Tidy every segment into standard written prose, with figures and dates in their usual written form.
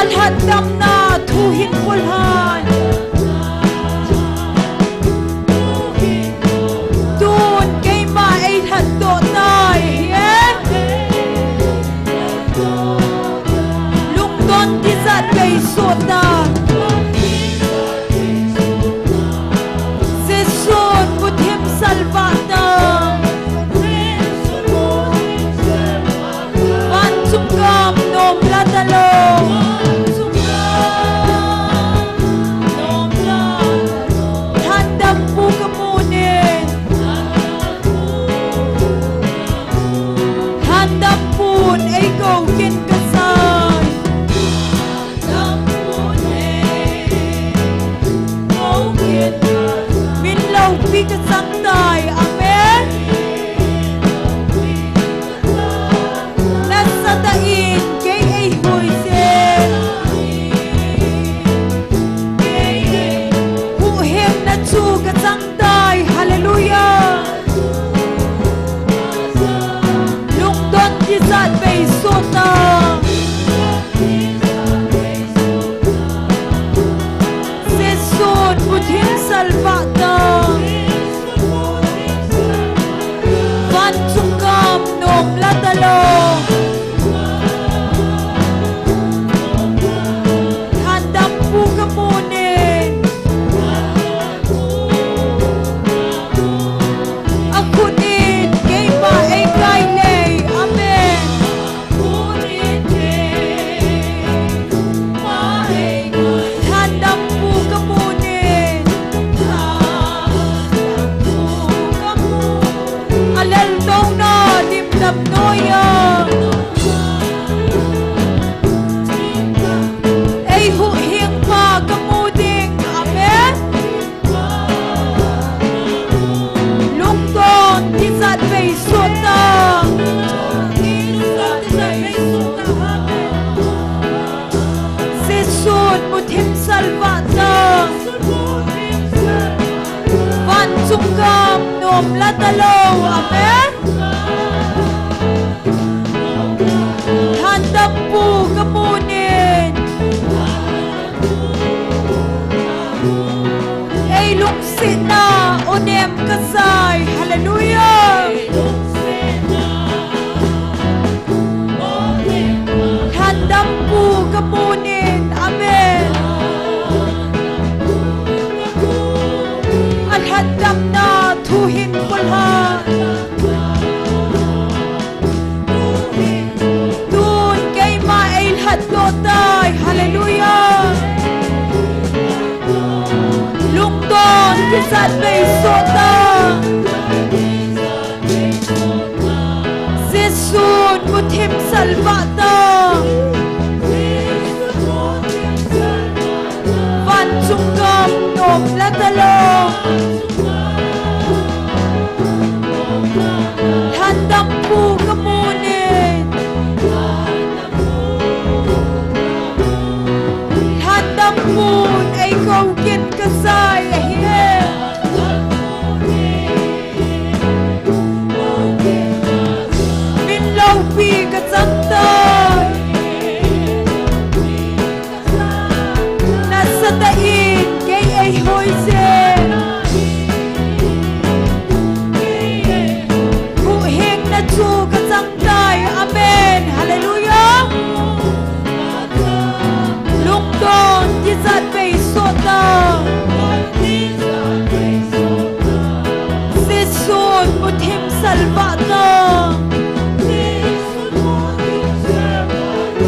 Alhadam na tuhin pulhan Dun kay maay haddo tay Lungdon tizat kay sota Sesun butim salvata Mansungam nom latalo Handam po kamunin Handam pun ay gawin kasay Minlaw pikasantay Amen Nasa dain kay ay huisin Huhem na tsugasantay Hallelujah Lungdon disat bay sota Sesun butim salvata Vansungam nom latalo Handam po kamunin Akunin kay maay kailay Amen Handam po kamunin Alal Taona dimdam noya Ay huhing pa kamuding Amen Lungton tisat may sota Sesun butim salvata Vansungam nom latalo Amen Handam po kamunin Ay luksin na onem kasay Hallelujah Handam po kamunin Amen Alhadam na tuhin pulhan Dun kay maay haddo tay Hallelujah Lungdon kisat may sota Sesun butim salvata Vansungam nom latalo Handam po kamunin Handam po ay gawin kasay Minlaw pikasantay Nasa dain kay ay hoysen Huhing na tsugasantay Amen Hallelujah Lungdon tisat may sota Sesun butim salvata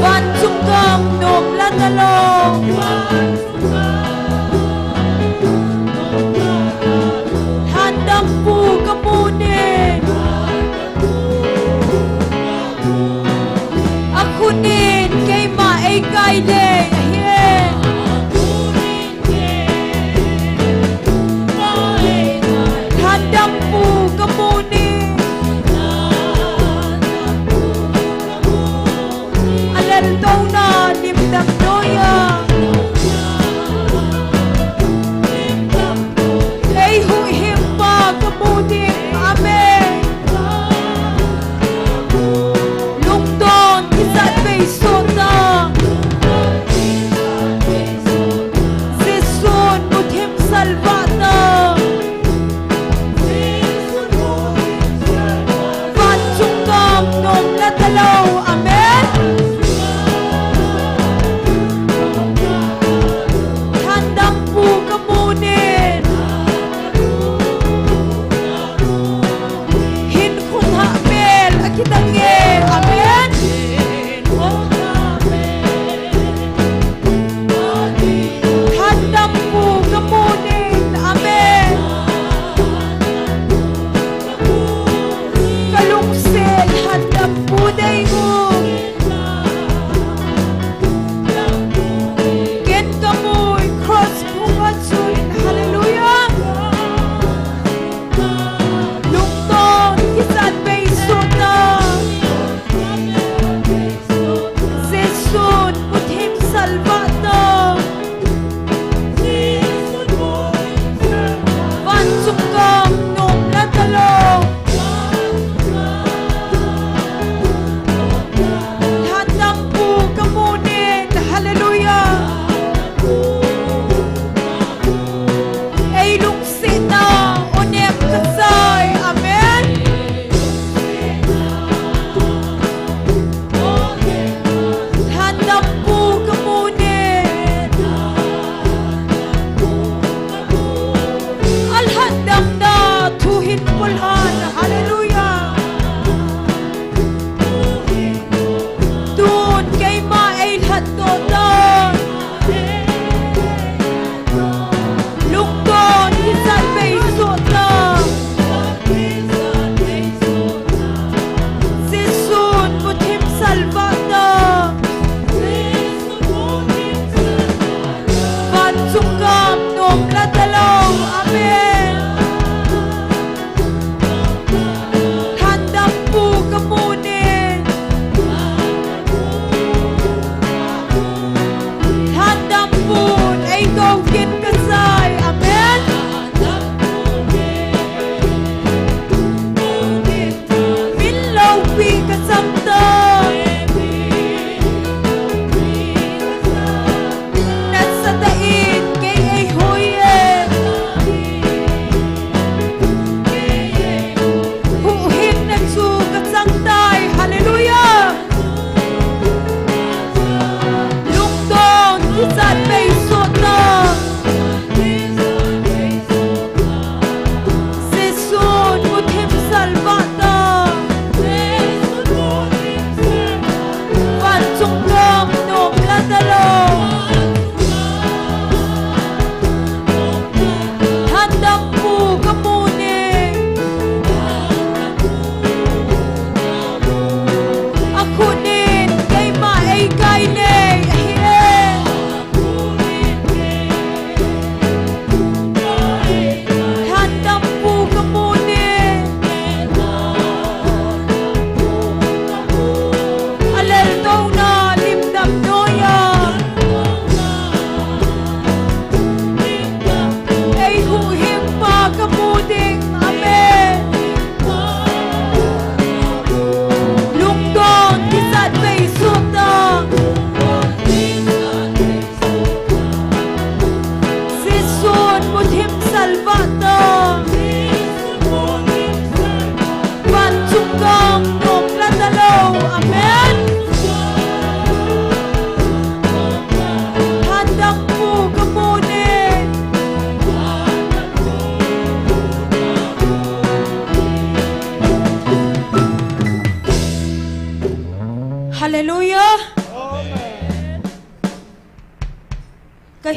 Vansungam nom latalo Handam po kamunin Akunin kay maay kailay Handam po kamunin Alal Taona dimdam noya Ay huhim pa kamunin Amen Lungdon kisat may sota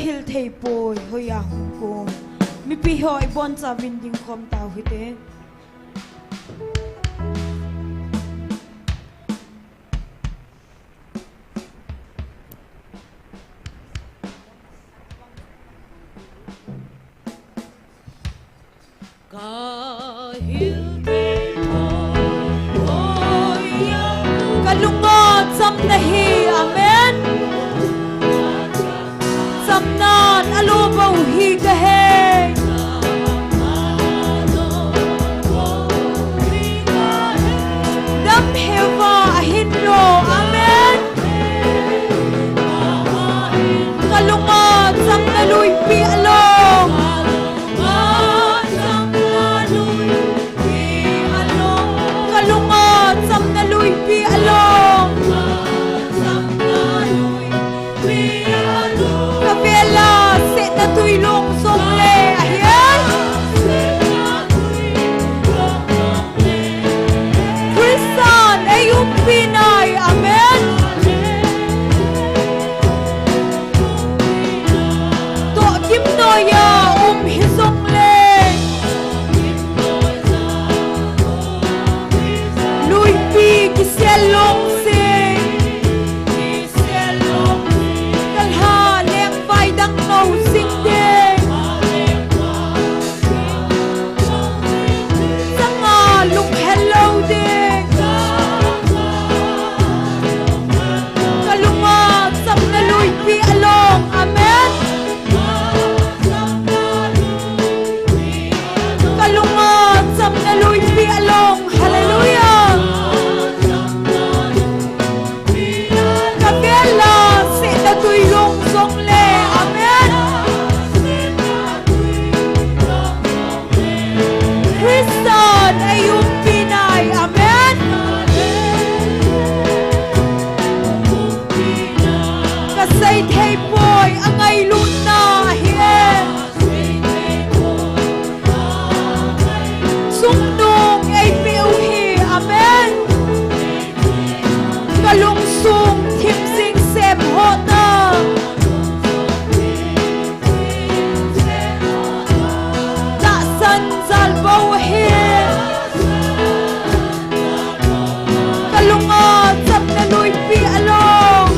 hil thei poi hoya hung ko mi pi hoi bon cha vin ding khom tau hite kalungot sam nahi amen sam nan alo bau hi ka he dam heva ahin lo amen kalungot sam na lui pi along kalungot sam na lui pi along kapela se na tuilong song le ahian Christian ayong Pinay amen to kim noya hisong le lui pi kiselong sing kalha leng vai dang ngau sing ding sanga lung hello ding kalunga sam na lui pi along amen kalunga sam na lui pi along hallelujah kapela se na tuilong song le amen Christian ayong Pinay amen kasay thei poi angay luna hien sumnong ay piu hi amen kalung sung thim sing sem ho na da san zal bau hi kalunga sap na lui pi along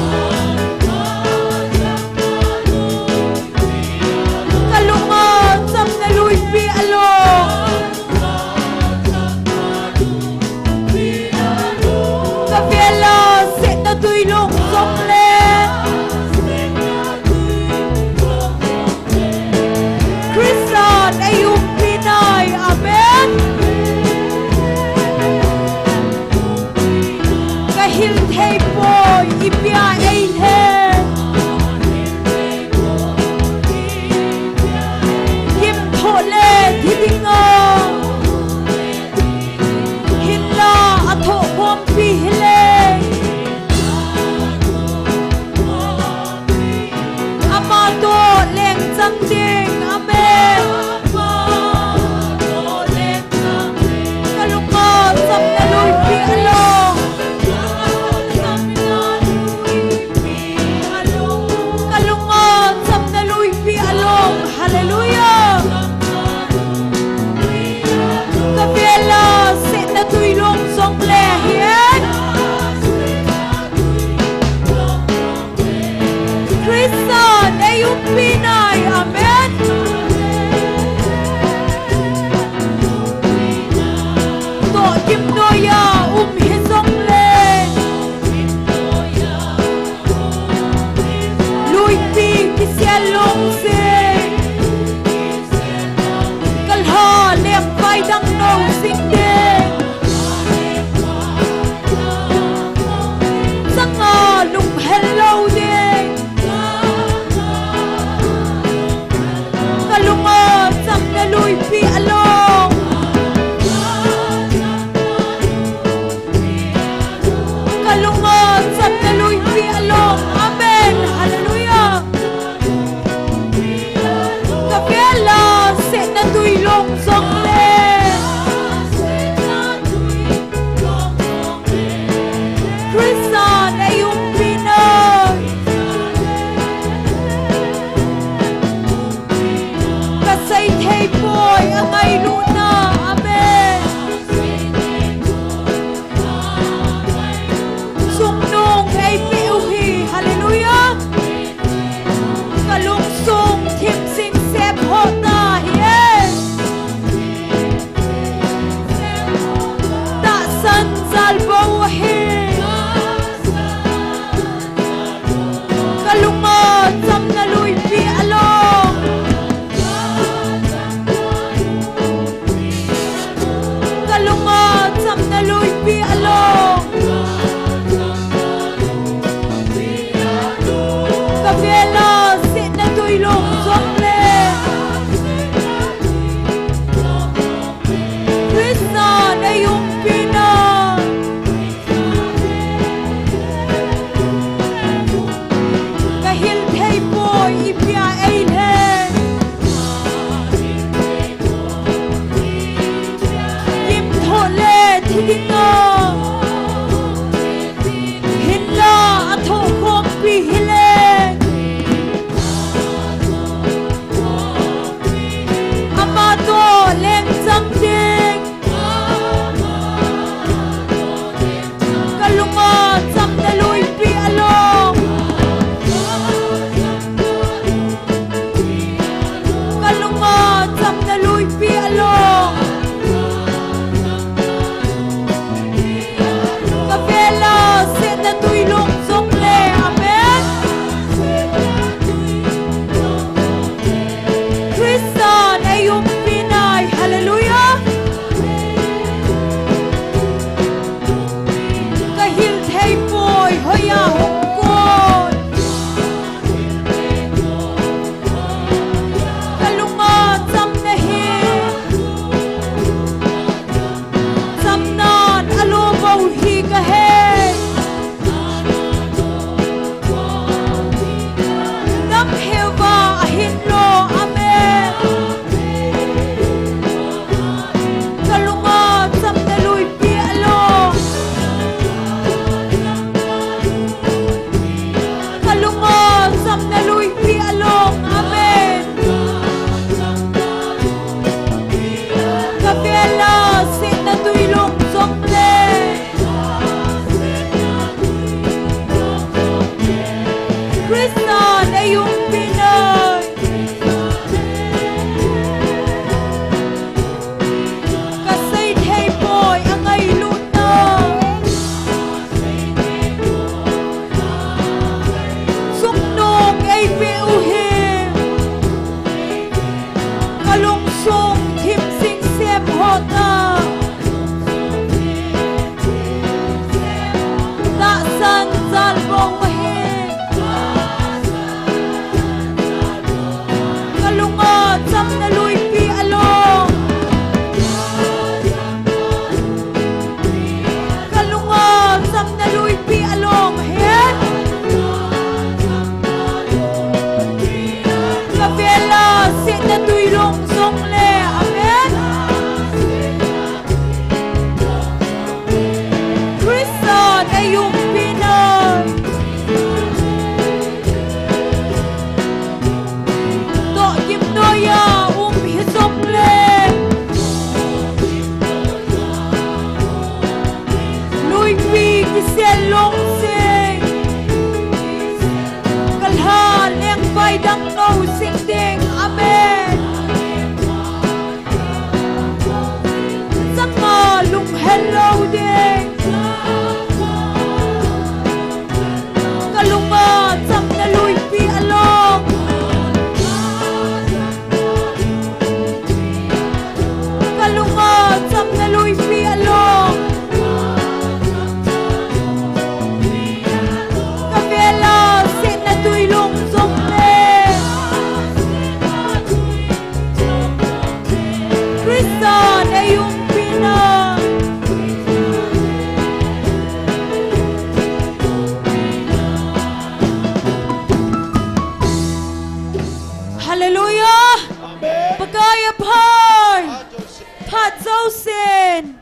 a pie. Pat Zosin.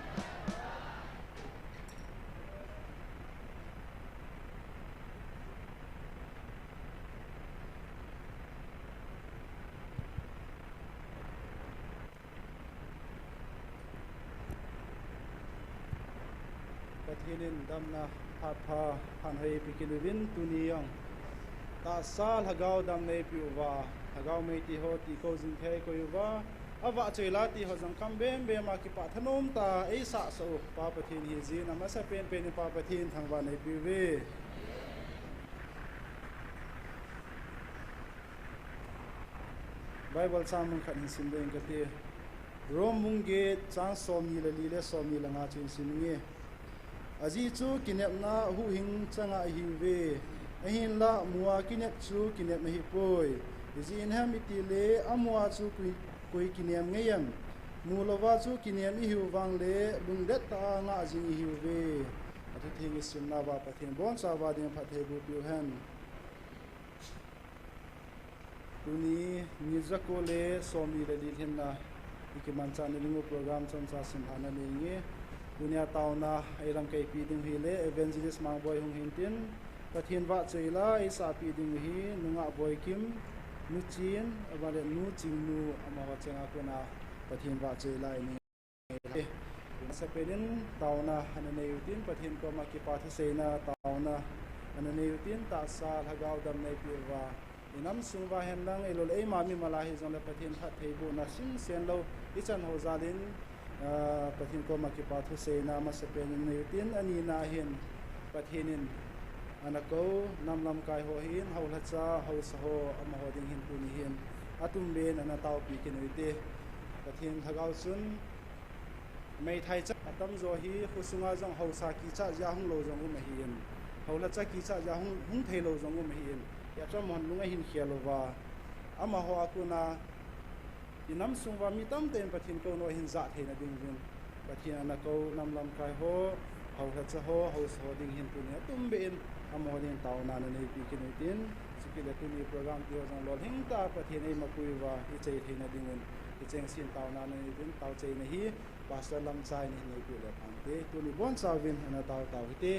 Pathinin damna pha phan hai pikinwin tuniyang ta sal hagao dam nei piwa hagao mei ti ho ti ko jing thei ko yuwa awa chela ti ho jang kam bem be ma ki pathanom ta ei sa so pa pathin hi ji na ma sa pen pen pa pathin thangwa nei piwe Bible samung khan hin sim deng ka te rom mungge chang somi la li le somi la nga chin sininge aji chu kinep na hu hing changa hiwe ahin la muwa kinep chu kinep na hi poi izin ham itile amwa chu koi kinem ngeyam mulova chu kinem hi huwang le lungdet ta nga jing hiwe atu thing sim na ba pathin bon sa ba ding phathe bu piu han tuni nizako le somi le LHINNA ikimancha nilingo program choncha simhana nenge dunia Taona airam kai pi ding hi le Evangelist mang boy hung hintin pathin wa cheila isa pi ding hi nunga boy kim nu chin abale nu chingnu amawa chenga kuna pathin wa cheila ni sapelin Taona hanane yutin pathin ko makipatha seina Taona hanane yutin ta sa LHAGAO dam nei piwa inam sungwa henlang elol ei mami malahi jong le pathin phat theibu na sim sen lo ichan ho zalin pathin ko makipathu seina ma sepen neutin ani na hin pathinin anako namlam kai ho hin haula cha hausa ho ama ho ding hin puni hin atum ben ana taw pi kinuite pathin LHAGAO sun mei thai cha atam zo hi khusunga jong hausa ki cha ja hung lo jong ma hin haula cha ki cha ja hung thei lo jong ma hin ya cha mon lunga hin khialova ama ho akuna inam sungwa mitam ten pathin ko no hin za theina ding jin pathin ana ko namlam kai ho haula cha ho haus ho ding hin punya tumbe in amo ding Taona na nei pi kinutin sikile tuni program ti ho jang lol hing ta pathin ei makuiwa i chei theina ding in i cheng sin Taona na nei din taw chei na hi pastor lam chai ni nei pi le phangte tuni bon sawin ana taw hite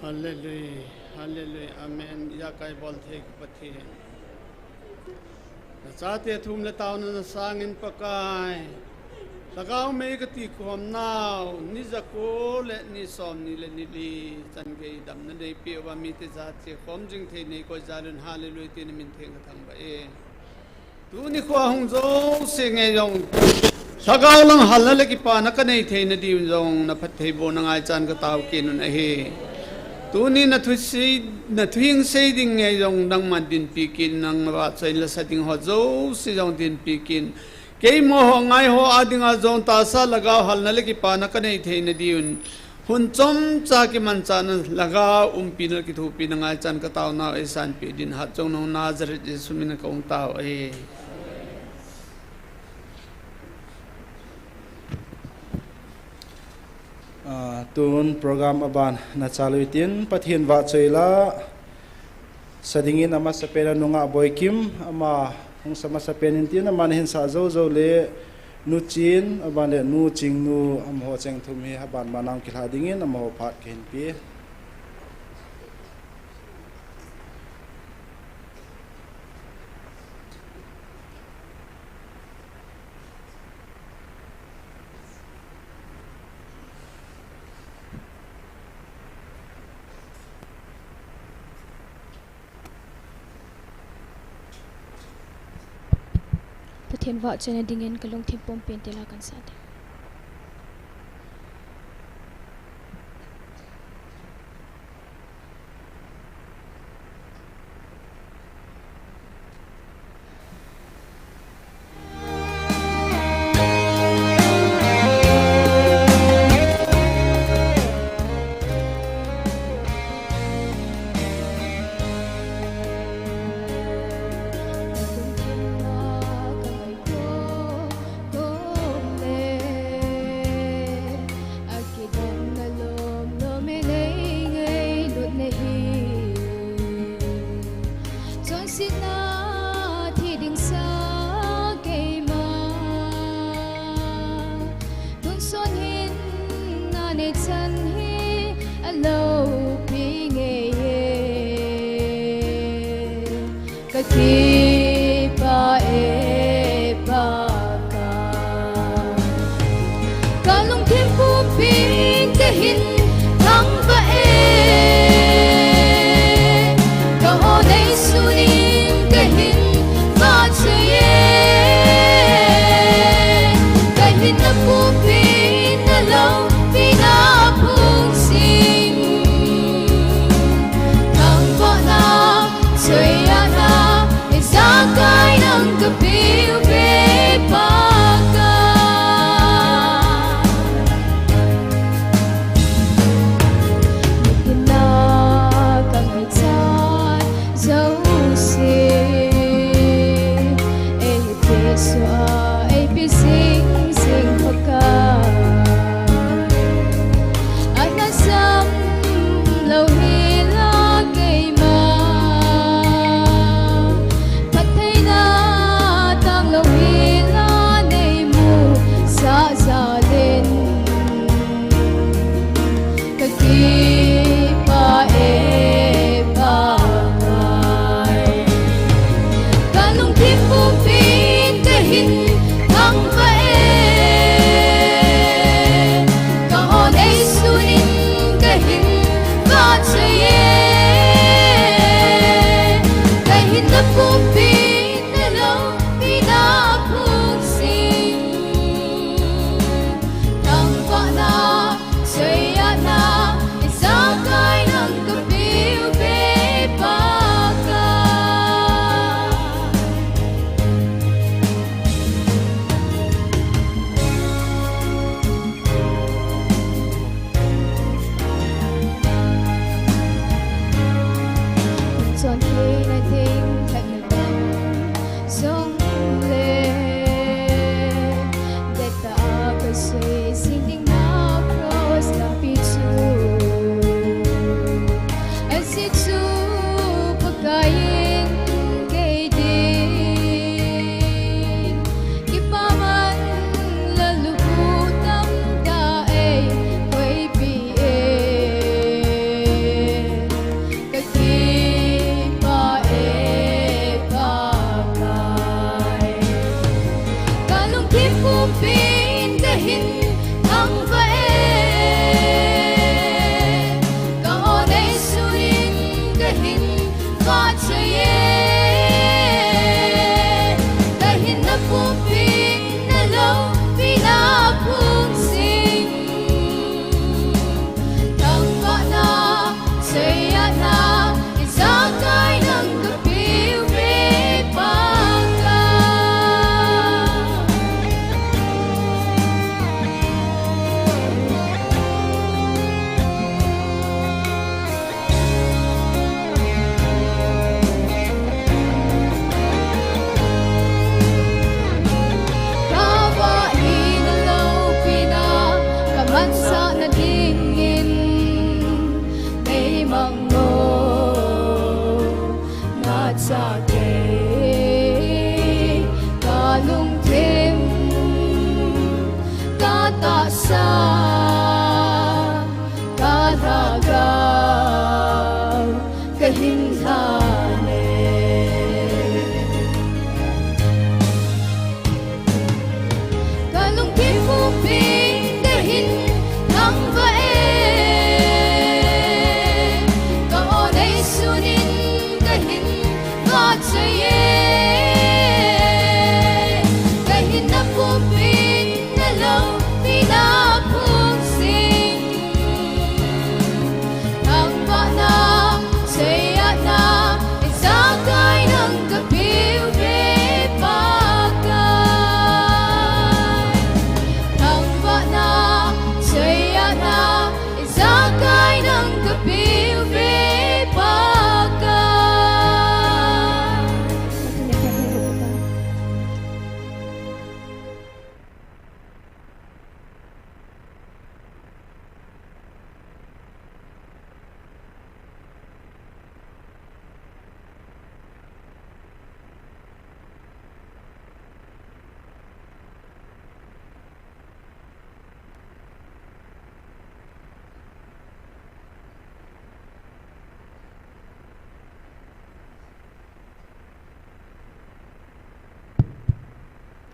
Hallelujah, hallelujah, amen. Ya kai bol thek pathi. Sate thum le tauna na sangin pakai. Lagao me ka Tikhomna ni zako le ni som ni le ni li chan ge dam na dei pi wa mi te za che khom jing the ni ko zalun hallelujah tin min theng thang ba e. Tu ni ko hong zo se nge yong. Lagao lang hal le ki pa na ka nei the na di jong na phat thei bo na ngai chan ka taw ke nun a he. Tu ni na thu si na thuing se ding nge yong dang man din pi kin nang wa chai la sa ding ho zo si jong din pi kin. Kei mo ho ngai ho adinga zong ta sa lagaw hal na leki pa na kanei the na diun hun chom cha ki man cha na laga pi na ki thu pi na ngai chan ka taw na e san pi din ha chong no Nazareth Jesu min ka ong taw e tun program aban na chaluitin pathian wa choila sadingin ama sapela nunga boykim ama hong sama sapenin tin aman hin sa zo zo le nu chin aban le nu ching nu am ho cheng thum hi haban manang ki hladingin am ho phat ken pi Pathian wa chena dingen kalong thimpom pen tela kan sa the va chaye ta hin na puping na lo pina phung sing tang va na saya na izakai nang kapiu be paka sa na dingin may mangno na sa kay kalung tim katasa kadagaw kahinhane kalung tim uping dahin nang vae kaonay sunin dahin vatsaye dahin na pupin na lang pinapung sing nang va na saya na isakay ng kapiw be pagkay nang va na saya na isakay ng kapiw be pagkay.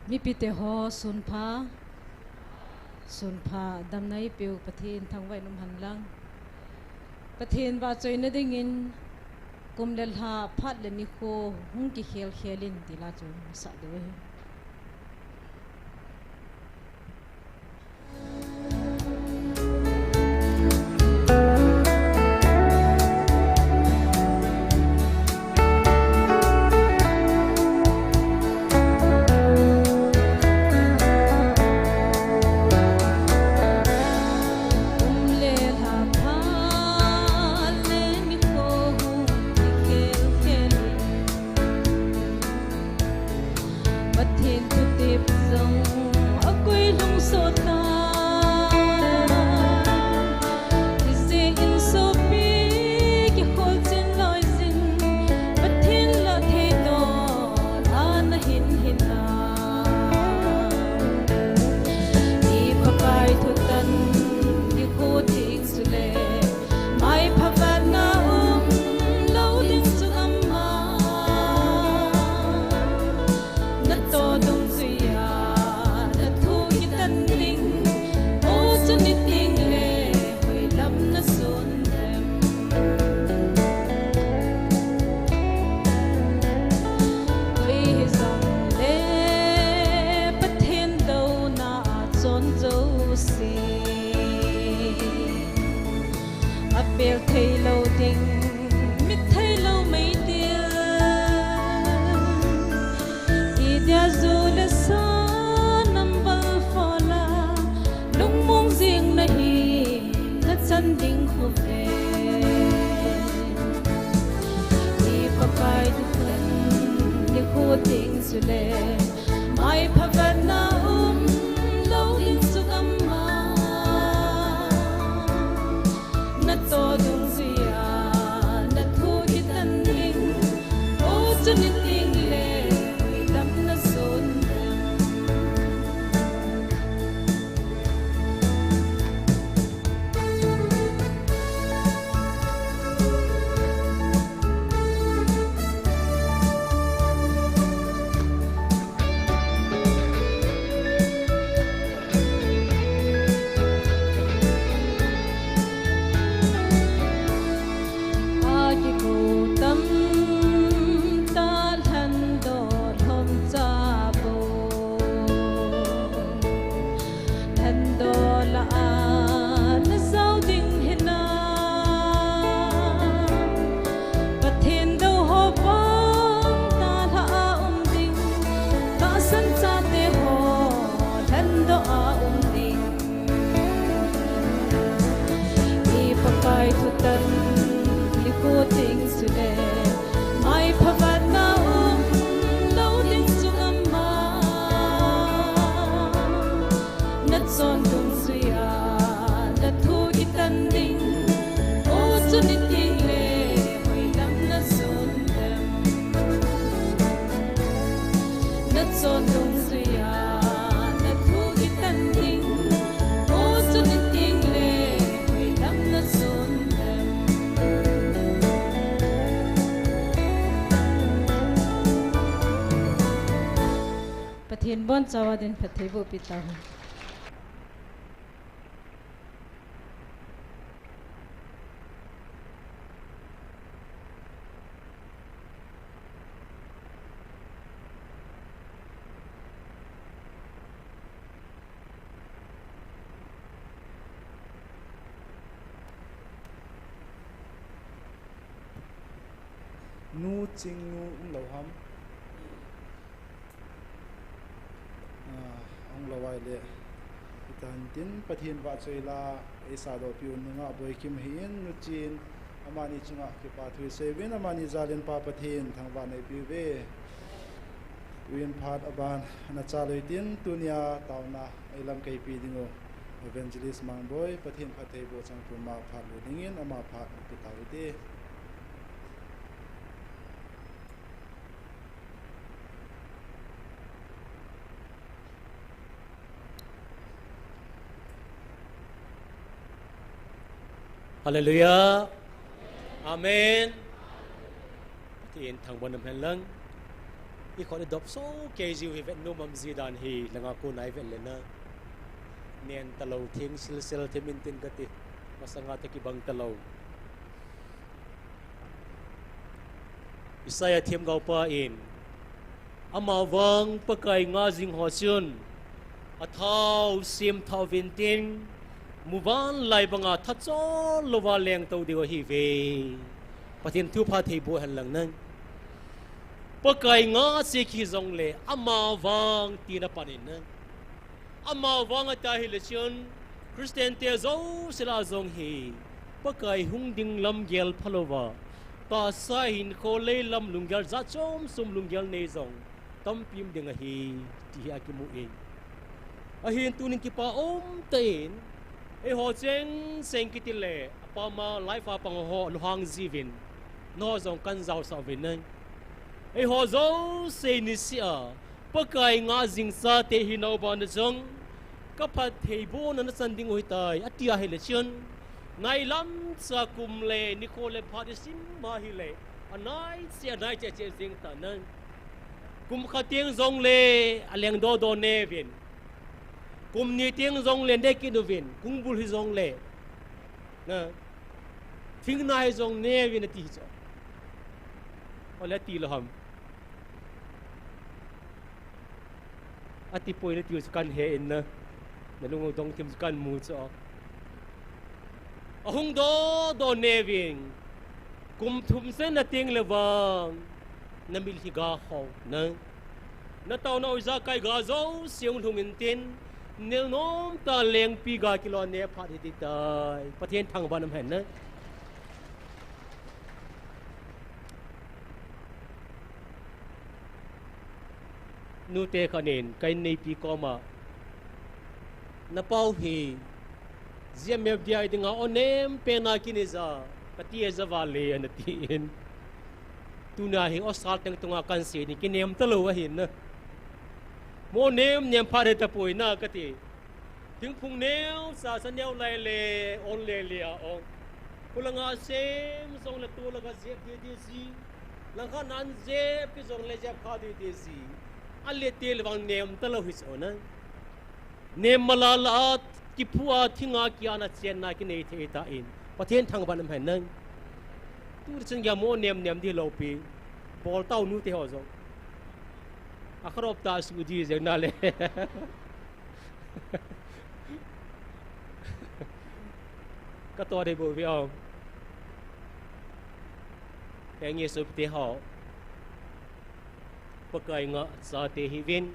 mi pite ho sun pha dam nai piu pathin thang vai num han lang pathin ba choi na ding in kum lel ha phat le ni kho hung ki khel khelin tila chu sa de Pathen bon chawa din pathebo pitaw nu ching nu lo ham ong lo wai le tan tin pathin wa choi la e sa do piun nga boi kim hin nu chin amani chunga ki pa thui sevin amani zalin pa pathin thang wa nei pi ve win phat aban na cha loi tin tunia tauna elam kai pi dingo Evangelist mang boy pathin phathei bo chang tu ma phat lu dingin ama phat ki taw te Hallelujah. Amen. Tin thang bon nam lang. I khol dop so ke jiu hi vet no mam zidan hi langa ko nai vet lena. Nen talo thing sil themin tin kati masanga te ki bang talo. Isaya thiam gau pa in. Ama wang pakai nga jing ho chun. Athau sim thau vintin Muvan lai banga thatso lova leng to digo hi ve pathin thu pha thei bo han lang nang pakai nga se khi zong le ama wang ti na panin na ama wang ata hi le chun Christian te zo sila zong hi pakai hung ding lam gel phalowa ta sa hin kho le lam lungyal za chom sum lungyal nei zong tam pim ding a hi ti akimu e a hin tunin ki pa ten e ho cheng seng kitile apama life apang ho luhang zivin no zong kan zau sa vin e ho zo se ni sia pakai nga jing sa te hi no ban jong ka phat thei bo na san ding hoi tai atia he le chen nai lam sa kum le NIKHO le phat sim ma hi le anai sia nai che che jing ta nan kum kha tieng zong le aleng do ne vin kum ni tiếng zong lên đây kia đồ viên cung bul hi zong lệ nè phim này zong nè viên ti cho ole ti lo ham ati poi le ti kan he in na lung dong tim kan mu cho ahung do nè viên kum thum se na tiếng le wang na mil hi ga ho na tao na za kai ga zo siung thung in tin nếu nôm ta leng pi ga kilo ne phat hi tai pathen thang ban am hen na nu te khanen kai nei pi ko ma na pau hi GMFDI dinga onem pena kiniza katie zawale an tin tuna hi osal teng tunga kan se ni kinem talo wa hin na mo nem nem phare ta poi na kati ting phung neo sa san neo lai le on le lia ong kulanga sem song la tu la ga zep de si lang kha nan zep ki song le zep kha de si alle tel wang nem talo his ona nem malalat ki phua thinga kya na chen na ki nei the ta in pathen thang ban hem nang tu chen ya mo nem di lo pi bol tau nu te ho zo akhrop ta sudi jengna le ka to de bo vi ong eng ye sup te ho pakai nga sa te hi vin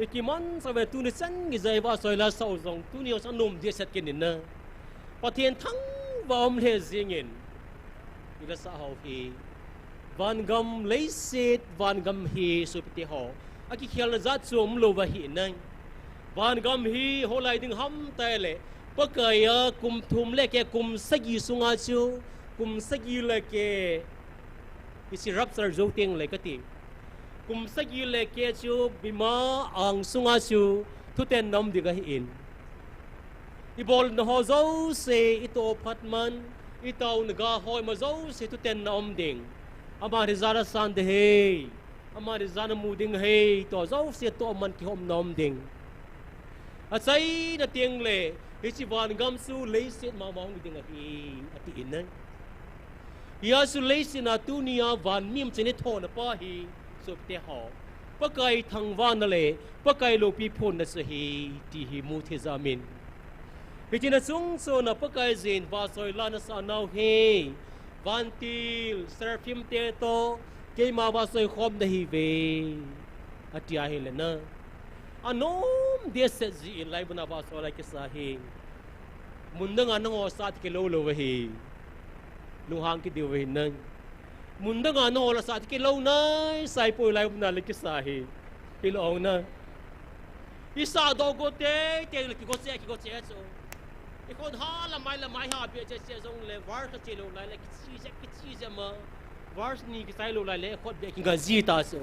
ikiman sa ve tu ni san gi zai wa soi la sau zong tu ni sa num de set kin na pathen thang vam le zingin ila sa ho hi van gam lấy set van gam hi supti ho aki khial na zat chum lo wa hi nang van gam hi holai ding ham ta le pakaya kum thum le ke kum sagi sunga chu kum sagi le ke isi rap sar zo ting le kati kum sagi le ke chu bima ang sunga chu thu ten nom diga hi in ibol na ho zo se ito phatman itaw naga hoy ma zo se thu ten nom ding ama rizara san de he ama de zana mu ding hei to zo se to man ki hom nom ding a sai na tieng le hi chi van gam su le se ma ma hong ding a hi ati in na ya su le se na tu nia van mim che ne tho na pa hi so te ho pa kai thang van na le pa kai lo pi phon na se hi ti hi mu the za min hi chi na sung so na pa kai zin va soi la na sa nau he van til serfim te to ke ma va soi khom da hi ve atia hi le na anom de se zi in lai bana va so la ke sa hi mundang anang o sat ke lo lo hi lu hang ki diu hi nang mundang ano la sat ke lo nai sai poi lai bana le ke sa hi pil ong na isa do go te le ki go che so I kon ha la mai ha pe che zong le var ka che lo lai le ki chi ma var ni ki sai lo lai le khot be ki ga zi ta so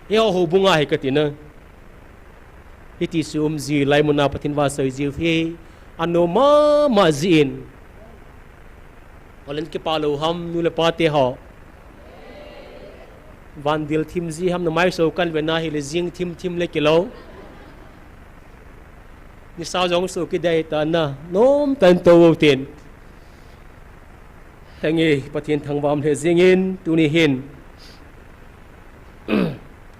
he ho bunga he ka ti na iti sum zi lai muna patin va so zi he ano ma zin olen ke palo ham nu le pa te ho van dil thim zi ham na mai so kan ve na hi le jing thim le ke lo ni sao giống số cái đây ta na nôm tan tô tiền thằng ấy bắt thiên thằng vam thế riêng in tu ni hin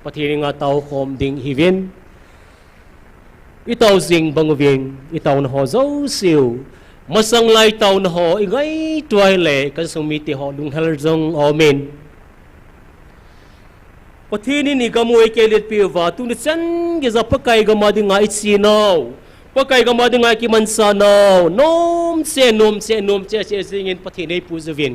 bắt thiên ngã tàu khom ding hi viên ít tàu riêng bằng viên ít tàu nó họ dấu siêu mà sang lai tàu nó họ ngay tuổi lệ cái sông mi thì họ đúng hal dong amen bắt thiên ni cái môi cái liệt piu và tu ni chân cái giáp cái cái mà đi ngay xin nào pakai ga ma dinga ki man sa no nom se singin pathi nei pu zevin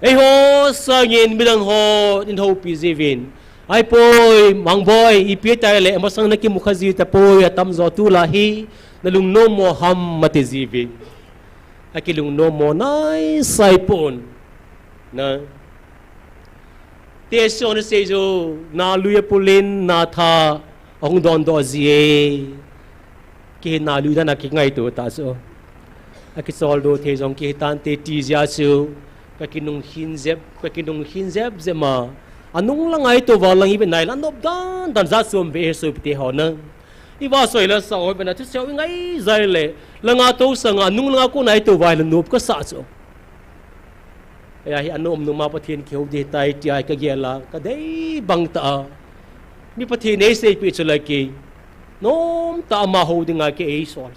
ei ho sa ngin bilang ho in ho pi zevin ai poi mang boy I pi tai le ma sang na ki mukhazi ta poi atam zo tu la hi na lung no mo ham mate zevin akilung no mo nai sai pon na te so na se jo na luya pulin na tha ong don do zie ki na lu da na ki ngai to ta so a ki sol do the jong ki tan te ti ja su ka ki nung hin zep zema anung la ngai to wa lang I be nai lan dop dan za som ve so te ho na I wa soi la sa o be na tu se ngai zai le la nga to sa nga nung la ko nai to wa la nop ka sa so ya hi anom nu ma pathin ki ho de tai ti ai ka ge la ka dei bang ta mi pathin nei se pi chu la ki nom ta ma ho dinga ke ei sol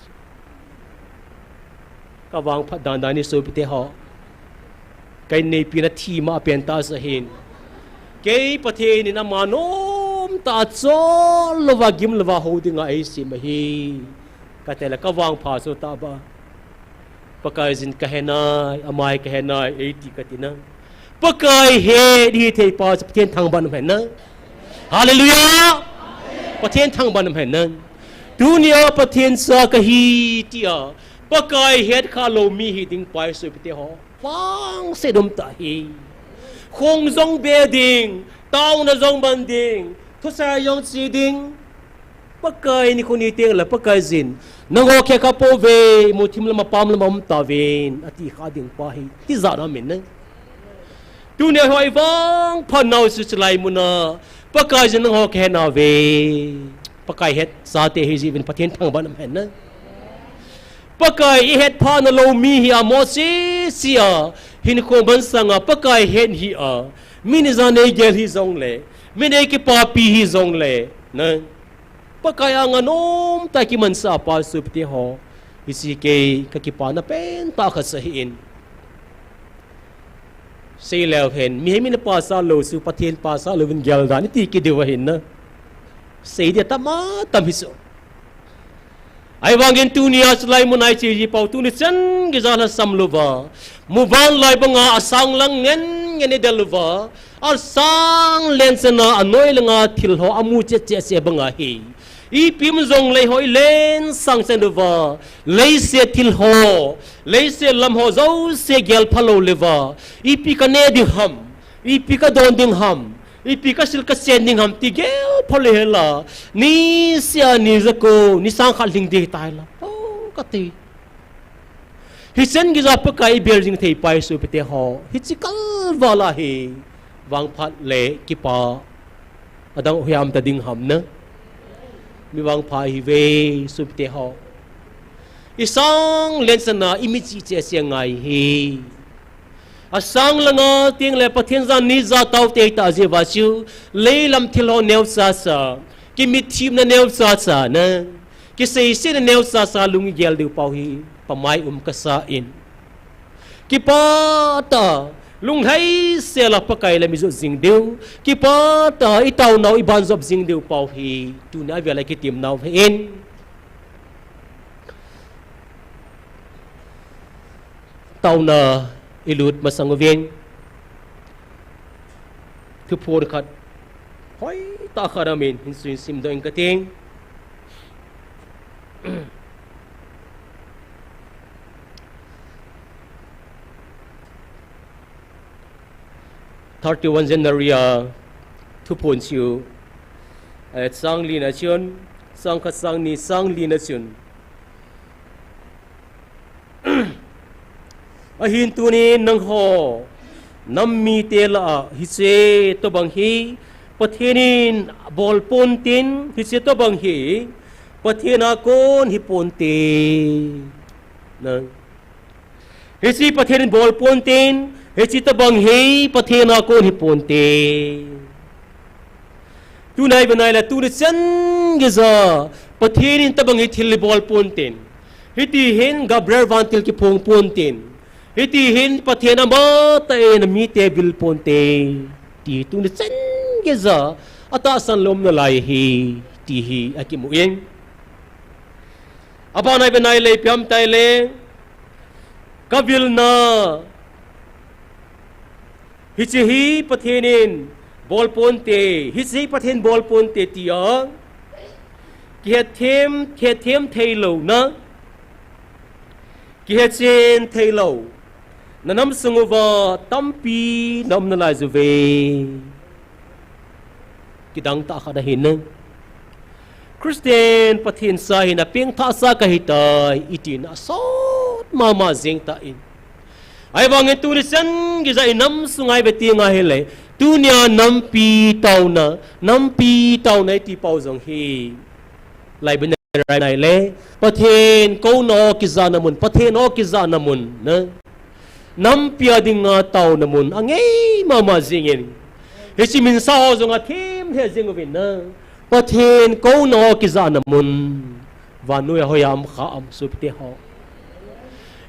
ka wang phat dan dan ni so pite ho kai nei pi na thi ma pen ta sa hin ke pathe ni na ma nom ta chol lova gim lova ho dinga ei si ma hi ka te la ka wang pha so ta ba pakai zin ka henai amai ka henai ei ti ka ti na pakai he di the pa pathen thang ban me na hallelujah pathen thang ban me nan dunia pathen sa ka hi tia pakai het kha lo mi hi ding pai so pite ho wang se dum ta hi khong zong be ding tao na zong ban ding thu sa yong chi ding pakai ni ko ni teng la pakai zin nango khe ka po ve mo thim la ma pam la mam ta ven ati kha ding pa hi ti za na min nan dunia hoi wang phanau su chlai mu na pakai jin ho khe na ve pakai het sa te hi jivin pathen thang ban hen na pakai I het pha na lo mi hi a mo si sia hin ko ban sanga pakai hen hi a min zane gel hi zong le min e ki pa pi hi zong le na pakai ang anom ta ki man sa pa su pti ho isi ke ka ki pa na pen ta kha sa hin sei leo hen mi na pa sa lo su pathen pa sa lo vin gel dan ti ki de wa hin na sei dia tama tam hi so ai wangin tu nia slai munai chi ji pau tu ni chen gi zala sam lo wa mu van lai banga asang lang nen ngene del wa al sang len sena anoi langa thil ho amu che se banga hi I pim zong lei hoi len sang sen wa lei se thil ho lei se lam ho zo se gel phalo lewa I pi ka ne ding ham I pi ka don ding ham I pi ka sil ka sen ding ham ti gel phole la ni sia ni zako ni sang khal ding de tai la o ka ti hi sen gi za pa kai building thei pai su pe te ho hi chi kal wala hi wang phat le ki pa adang huyam ta ding ham na mi wang pha hi ve sup te ho isang len sana imichi che se ngai hi asang langa ting le pathen za ni za taw te ta je wa chu le lam thilo new sa sa ki mi thim na new sa sa na ki sei se na new sa sa lung gel de pau hi pamai ka sa in ki pa ta lung hai se la pakai la mi zo jing deu ki pa ta I taw nau I ban zob jing deu pau hi tu na ve la ki tim nau in Taona ilut masang ven tu por khat hoi ta kharamin hin sin sim do ing kating 31 January THUPHON chiu sang li na chun sang kha sang ni sang li na chun a hin tu ni nang ho nam mi te la hi se to bang hi pathenin bol pon tin hi se to bang hi pathena kon hi pon te na hi si pathen bol pon tin hi si to bang hi pathena kon hi pon te tu nai banai la tu ni chen ge za pathenin to bang hi thil bol pon tin hi ti hin gabrer van til ki phong pon tin iti hin pathena ma ta na mi te bil ponte ti tu ni chen ge za ata san lom na lai hi ti hi akimu eng aba nai benai le pyam tai le kabil na hi chi hi pathenin bol ponte hi chi pathen bol ponte ti a ke them thailo na ke chen thailo na nam sungova tampi nam na lai zuve kidang ta khada hin Christian pathin sa hin a ping tha sa ka hitai itin a sot mama jing ta in ai bang tu ri sen gi za nam sungai be ti nga hele tu nya nam pi tauna ti pau jong hi lai ben nai le pathin ko no ki za namun pathin o ki za namun na nam pia dinga tau namun angai mama zingin he chi min sa ho zonga thim he zingovin na pathen ko no ki za namun vanu ya hoyam kha am supte ho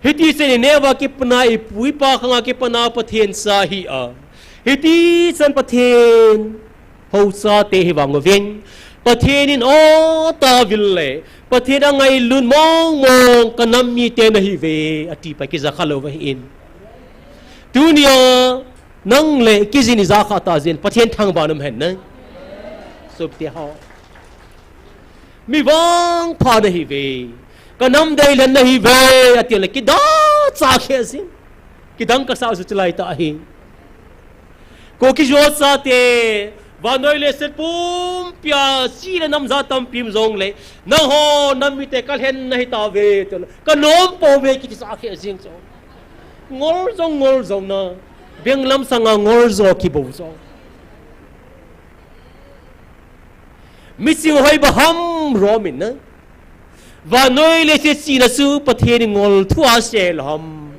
hiti se ne wa ki pna I pui pa khanga ki pana pathen sa hi a hiti san pathen ho sa te hi wangovin pathenin o ta ville pathen angai lun mong kanam mi te na hi ve ati pa ki za khalo wa in dunia nang le kizini za kha ta zin pathen thang ba nam hen na sup te ha mi wang pha na hi ve kanam dai lan na hi ve ati le ki da cha khe sin ki dang ka sa su chlai ta hi ko ki jo sa te wa noi le se pum pya si le nam za tam pim zong le na ho nam mi te kal hen na hi ta ve to ka nom po ve ki sa khe sin so ngol zong na beng lam sanga ngol zo ki bo zo missing hoi ba ham romin na wa noi le se si na su pathen ngol thua se lam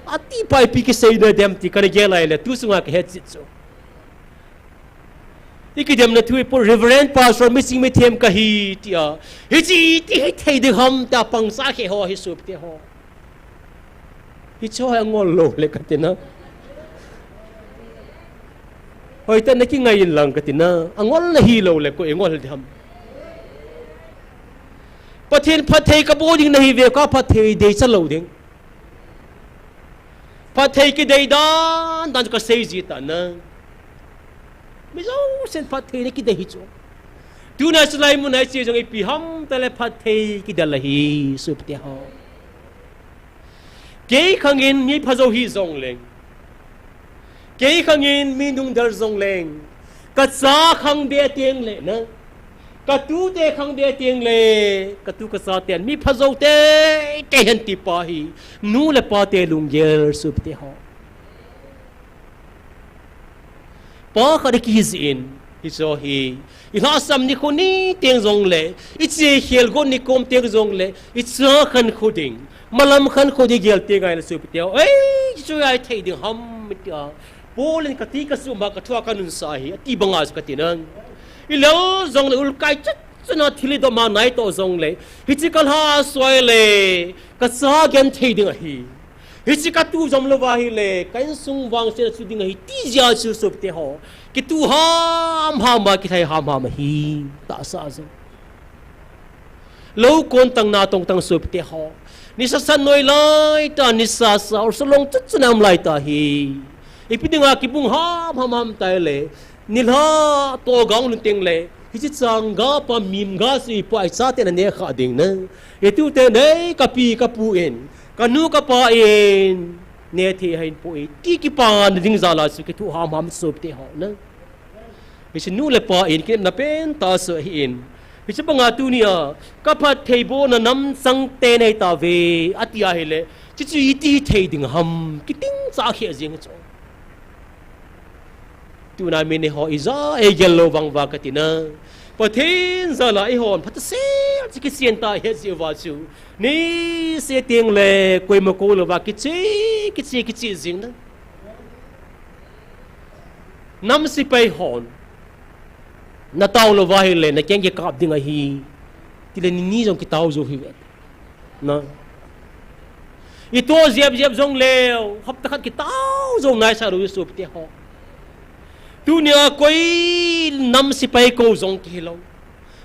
ati pai pi ki sei na dem ti ka ge lai le tu sunga ke het sit so ikidem na thui por reverend pastor missing me them ka hi tia hi chi ti he thei de ham ta pang sa khe ho hi sup te ho hi cho ha ngol lo le katina hoi ta na ki ngai lang katina angol na hi lo le ko engol dham pathen phathei ka boding na hi ve ka phathei de cha lo ding phathei ki dei dan ka sei ji ta na mi zo sen phathei ne ki dei hi cho tu na slai mun hai chi jong I pi ham ta le phathei ki dal hi sup te ho ke khangin mi phazo hi zong leng ke khangin mi nung dar zong leng ka sa khang de tieng le na ka tu te khang de tieng le ka tu ka sa ten mi phazo te hen ti pa hi nu le pa te lung ger sup te ho pa kha de ki zin hi so hi i la sam ni khoni teng jong le i che khel gon ni kom teng jong le i cha khan khuding malam khan khodi gel te ngai la su pteo ei chu ai thei ding ham tia polin ka ti ka su ma ka thwa ka nun sa hi ti banga ka ti nang i lo jong le ul kai chat chuna thili do ma nai to jong le hi chi kal ha soi le ka sa gen thei ding hi hi chi ka tu jom lo wa hi le kain sung wang se su ding hi ti ja chu su pte ho ki tu ham ma ki thai ham hi ta sa zo lo kon tang na tong tang su pte ho ni sa san noi lai ta ni sa or solong chut chunam lai ta hi ipidinga ki bung ham tai le nilha to gang lu teng le hi chi chang ga pa mim ga si pa cha te na ne kha ding na e tu te nei ka pi ka pu en ka nu ka pa en ne thi hain pu e ti ki pa ding za la su ki tu ham sop te ho na hi chi nu le pa en ki na pen ta so hi en hi chi banga tu nia ka phat thei bo na nam sang te nei ta ve atia hi le chi chi ti thei ding ham ki ting cha khe jing cho tu na mi ne ho iza e yellow wang wa ka tina pathin za la e hon phat se chi ki sien ta he ji wa chu ni se ting le koi ma ko lo wa ki chi jing na nam si pai hon na taw lo wa hi le na keng ke kap ding a hi ti le ni jong ki taw zo hi ve na i to jeb jong leo hap ta khat ki taw zo nai sa ru su te ho tu nia koi nam si pai ko zong ki lo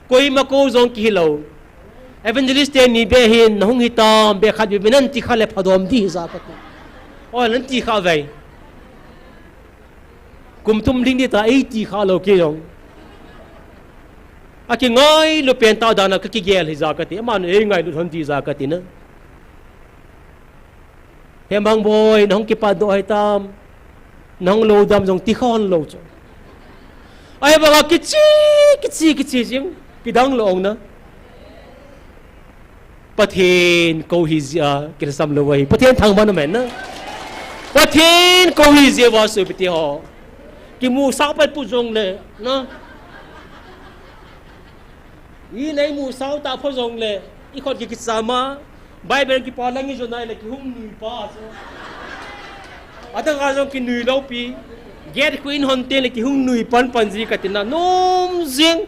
koi ma ko zong ki lo evangelist ni be hin hung hi tam be khat be nan ti khale phadom di za ka ko o nan ti kha vai kum tum ding di ta ei ti kha lo ke yong a ki ngai lu pen ta dana ka ki gel hi za ka ti man ei ngai lu thon ti za ka ti na he mang boy nong ki pa do hai tam nong lo dam jong ti khon lo cho ai ba ki chi jing ki dang lo ong na pathin ko hi zia ki sam lo wai pathin thang ban men na pathin ko hi zia wa su pti ho ki mu sa pa pu jong le na i nei mu sao ta pho jong le i khot ki sama bible ki pa lang i jo nai le ki hum ni pa so ata ga jong ki nui lo pi get queen hon te le ki hum nui pan ji ka tina nom jing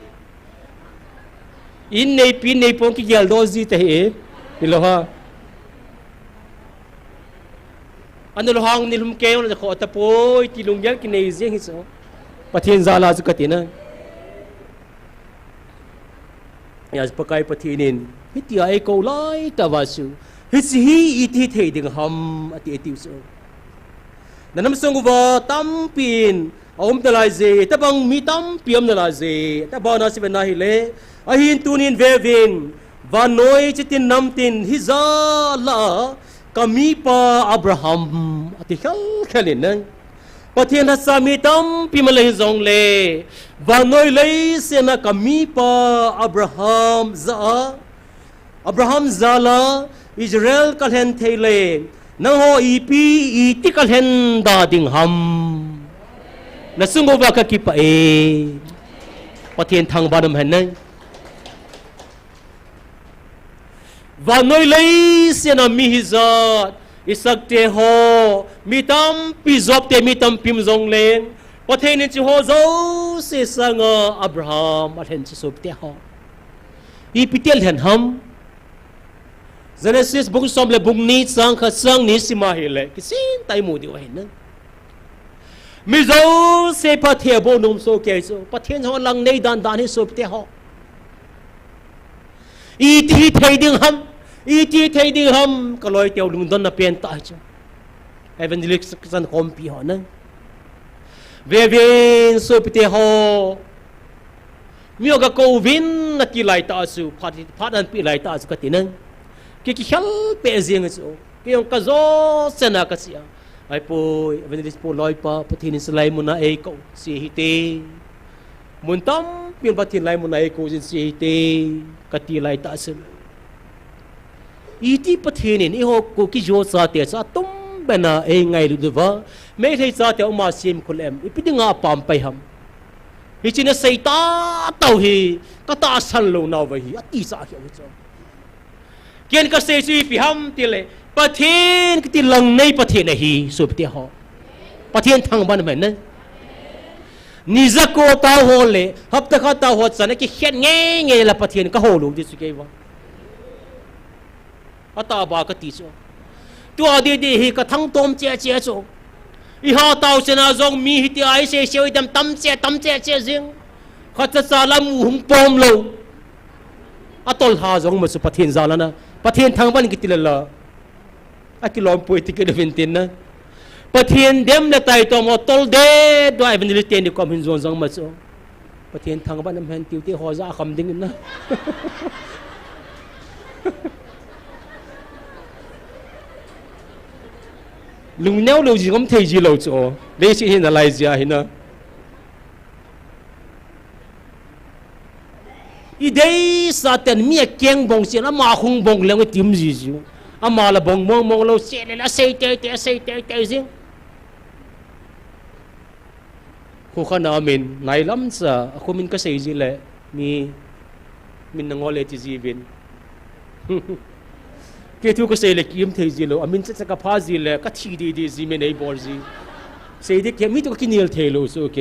in nei pi nei pon ki gel do ji te he ni lo ha an lo hang ni lum ke on kho ta poi ti lung gel ki nei jing hi so pathin za la zu ka tina ya pakai pathinin hiti ai ko lai ta wa su hi i thi thei ding ham ati ati so nanam song wa tam pin om ta lai je ta bang mi tam piam na lai je ta ba na si na hi le a hin tunin ve vin wa noi chitin nam tin hi za la kami pa abraham ati khalin nang pathian ha sami tam pi ma le zong le wa noi lei se na kami pa abraham zala israel kalhen thele nang ho ipi iti kalhen da ding ham na sungo ba ka ki pa e pathian thang ba nam han nang wa noi lei se na mi hizat isak te ho mi tam pi zop te mi tam pim zong len pathen chi ho zo se sanga abraham athen chi sop te ho i pitel hen ham genesis bung som le bung ni sang kha sang ni sima hi le ki sin tai mu di wa hin na mi zo se pathe bo num so ke so pathen ho lang nei dan dan hi sop te ho i ti thei ding ham iti thei ding ham kaloi teu lung don na pen ta cha evangelist san kompi ho na ve ven so pite ho mio ga ko vin na ki lai ta su phat an pi lai ta su ka ti nang ki khal pe jing so ki yong ka zo sena ka sia ai po evangelist po loi pa pathin slai muna e ko si hi te mun tam pin pathin lai muna e ko jin si hi te ka ti lai ta su iti pathin ni ho ko ki jo sa te sa tum bana e ngai lu wa me thei sa te ma sim khulem ipidinga pam pai ham hi china sei ta tau hi ka ta san lo na wa hi ati sa hi cho kian ka sei chi pi ham ti le pathin ki ti lang nei pathin hi so ti ho pathin thang ban men ne nizako ta ho le hap ta kha ta ho chan ki khet nge la pathin ka ho lu ti su ke wa ata ba ka ti cho tu adi di hi ka thang tom che che cho i ha tao chena zong mi hi ti ai se se dam tam che che jing kha cha cha la mu hum pom lo atol ha zong ma su pathin za la na pathin thang ban ki ti la a ki lom poi ti ke de vintin na pathin dem la tai to mo tol de do Evangelist ni kom hin zong zong ma so pathin thang ban nam hen ti ti ho za kham ding na lùng neo lâu gì cũng thấy gì lâu chỗ lấy chuyện hiện là lại gì à hiện à ý đây sa tiền mía keng bông xe nó mà không bông lên cái tìm gì chứ mà là bông mông lâu xe này là xây tê gì khu khăn nào mình này lắm sa không mình có xây gì lệ mình ngồi lại gì bên cái thứ có xây là kiếm thấy gì lo, mình sẽ có phá gì là cái thi đi gì mình ấy bỏ gì, xây được cái mình tôi cái nhiều thấy lo, ok.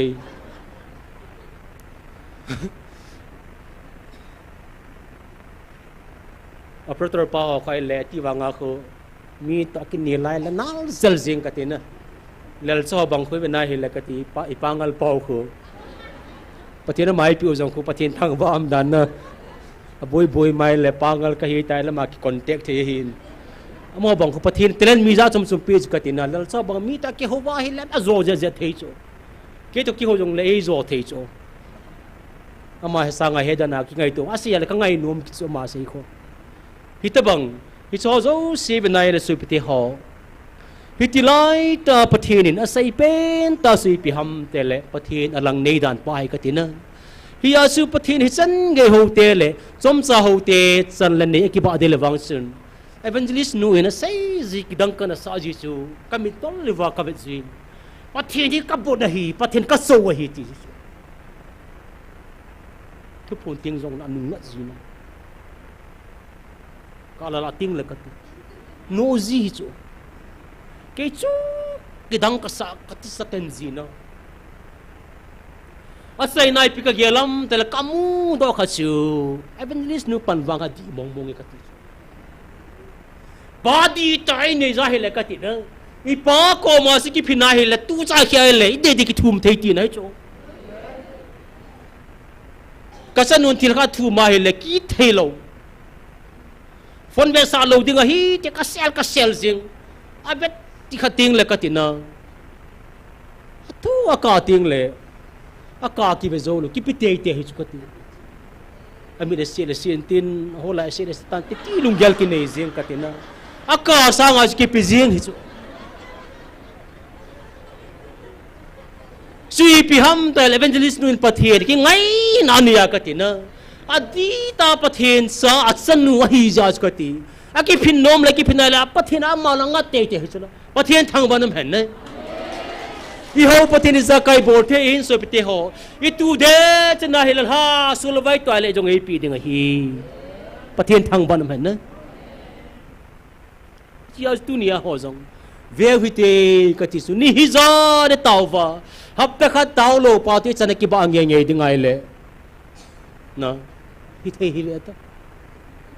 Operator pa ho khai le ti wanga kho mi to cái nhiều lại là nal sel jing cái na, lel so bang khoi bên này hi là cái ti pa ipangal pau kho, patien na mai piu jong kho patien thang ba am dan na. Boy mai le pangal ka hi tai la ma ki contact the hin amo bang ko pathin tren mi za chum page ka tin lal sa bang mi ta ki howa hi la zo je thei cho ke to ki ho jong le zo thei cho ama he sanga he dana ki ngai to asia la ka ngai nom ki so ma sei kho hi ta bang hi cho zo se benai la su pite ho hi ti lai ta pathin in asai pen ta sui pi ham te le pathin alang nei dan pai ka tin na hi asu pathin hi chan ge ho te le chom cha ho te chan la ne ki ba de le wang sun Evangelist nu ina sei zi ki dang kana sa ji chu kami tol le wa ka vet ji pathin hi ka bo na hi pathin ka so wa hi ti ku pon ting jong na nu na ji na ka la ting le ka ti no ji chu ke chu ki dang ka sa ka ti sa ten ji na asai nai pika gelam tela kamu do khachu Evangelist nu panwanga di mong ka ti badi tai nei za hele ka ti na i pa ko ma si ki phina hele tu cha khia hele i de ki thum thei ti nai cho ka san nun thil kha thu ma hele ki thei lo phone be sa lo ding a hi te ka sel jing a bet ti kha ting le ka ti na tu a ka ting le aka ki bezo lo ki pite te hi chukati ami de se tin hola se de stan ti lung gel ki nei zeng katina aka sanga ki pizing hi chu sui pi ham ta Evangelist nu in pathier ki ngai na nia katina adi ta pathen sa atsan nu hi ja chukati aki phin nom le ki phinala pathina ma la nga te hi chu pathen thang banam hen ne I ho pathin is a kai bor the in so pite ho I tu de chana hilal ha sulwai toilet jong ei pi ding a hi pathin thang ban man na chia tu nia ho jong ve hui te ka ti su ni hi za de tawwa hap pe kha taw lo pa ti chana ki ba nge nge ding ai le na hi the hi le ta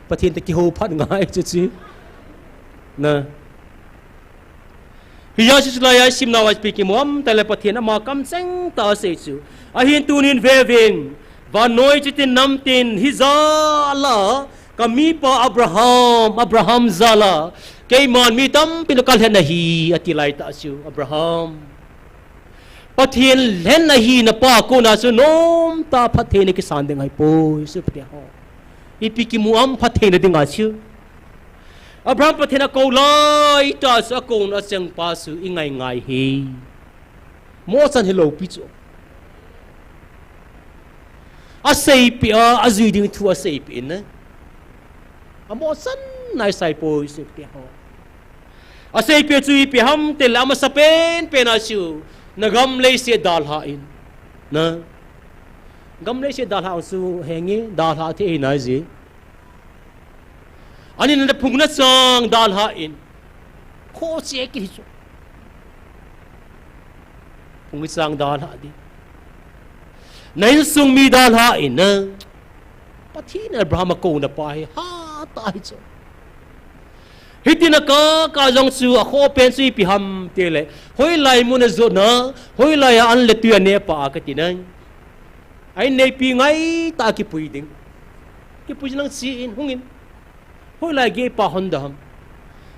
pathin te ki ho phat ngai chu chi na hiya sislaya simna wa speaking mom telepathian ma kam seng ta se chu a hin tunin veving va noi chitin namtin hiza la kami pa Abraham zala kay man mi tam pinakal hen hi atilai ta chu Abraham pathian len na hi na pa ko na su nom ta pathen ki sandeng ai po su pte ho ipiki mu am pathen ding a chu Abraham pathena ko lai ta sa ko na chang pa su ingai ngai hi mo san hello pi chu a sei pi a zui ding thu a sei pi na a mo san nai sai po su ti ho a sei pi chui pi ham te lam sa pen pe na chu nagam le se dal ha in na gam le se dal ha su hengi dal ha thi na ji ani na phungna chang dal ha in kho che ki chu phung chang dal ha di nai sung mi dal ha in na pathin Abraham ko na pa ha ta hi chu hitina ka jong chu a kho pen sui pi ham te le hoi lai mun zo na hoi lai an le tu ne pa ka ti nai ai nei pi ngai ta ki pui ding ki pui nang si in hungin hoi lai ge pa hon dam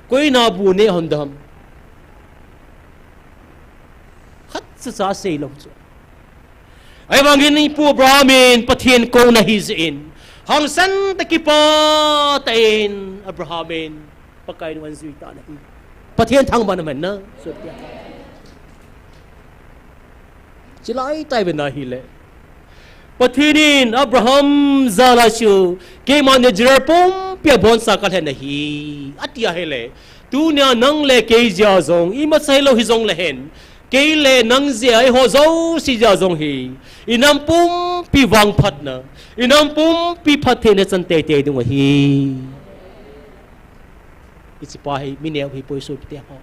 koi na bu ne hon dam khat sa sei lo chu ai bang ni pu Brahmin pathian ko na his in hang san ta ki pa ta in Abrahamin pakai wan zui ta na hi pathian thang ban man na so tia chilai tai ben na hi le pathinin Abraham zala chu ke man ne jrer pom pia bon sa ka na hi atia hele tu nya nang le ke ja zong I ma sai lo hi zong le hen ke le nang zia ai ho zo si ja zong hi inam pum pi wang phat na inam pum pi phat the ne chan te te dung hi isipahi mineo hi poi so pite ho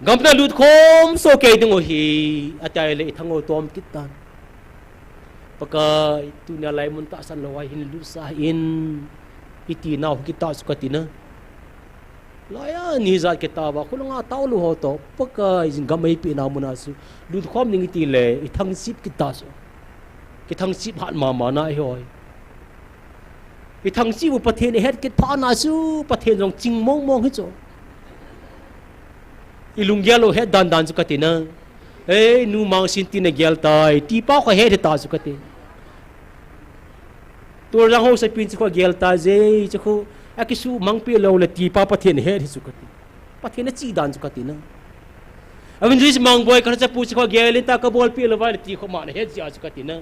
gamna lut khom so ke dung hi atai le thango tom kitan pakai tu nya lai mun ta san lawai hin lu sa in iti naw kita sukatina laya ni za kitaba kulanga tawlu ho to pakai gamai pi na munasu lut khom ning iti le ithang sip kita so kithang sip han ma na hoi I thằng si bu pathen het ket pha na su pathen rong ching mong mong hi cho I lung gelo het dan su katina e nu mang sin tin gel tai ti pa ko het ta su kate tur rang ho sa pin ko gel ta je chu akisu mang pi lo le ti pa pathen het su kate pathen chi dan su katina Evangelist mang boy kan sa pu ko gel ta ka bol pi lo va ti ko ma het ja su katina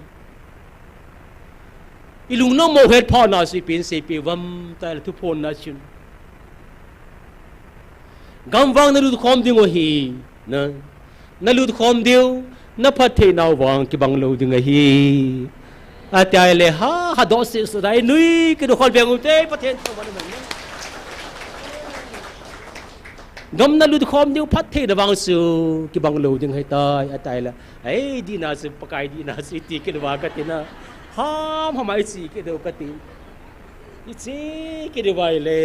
ilung no mo het pha na si pin se pi vam ta thu phon na chun gam wang na lu khom ding o hi na lu khom diu na phat the naw wang ki bang lo ding hi a ta le ha do se so dai nui ki do khol beng u te pathen so ban man gam na lu khom diu phat the da wang su ki bang lo ding hai tai a ta la ai di na se pakai di na si ti ki wa ka ti na hamai si ke do kati ichi ke de vai le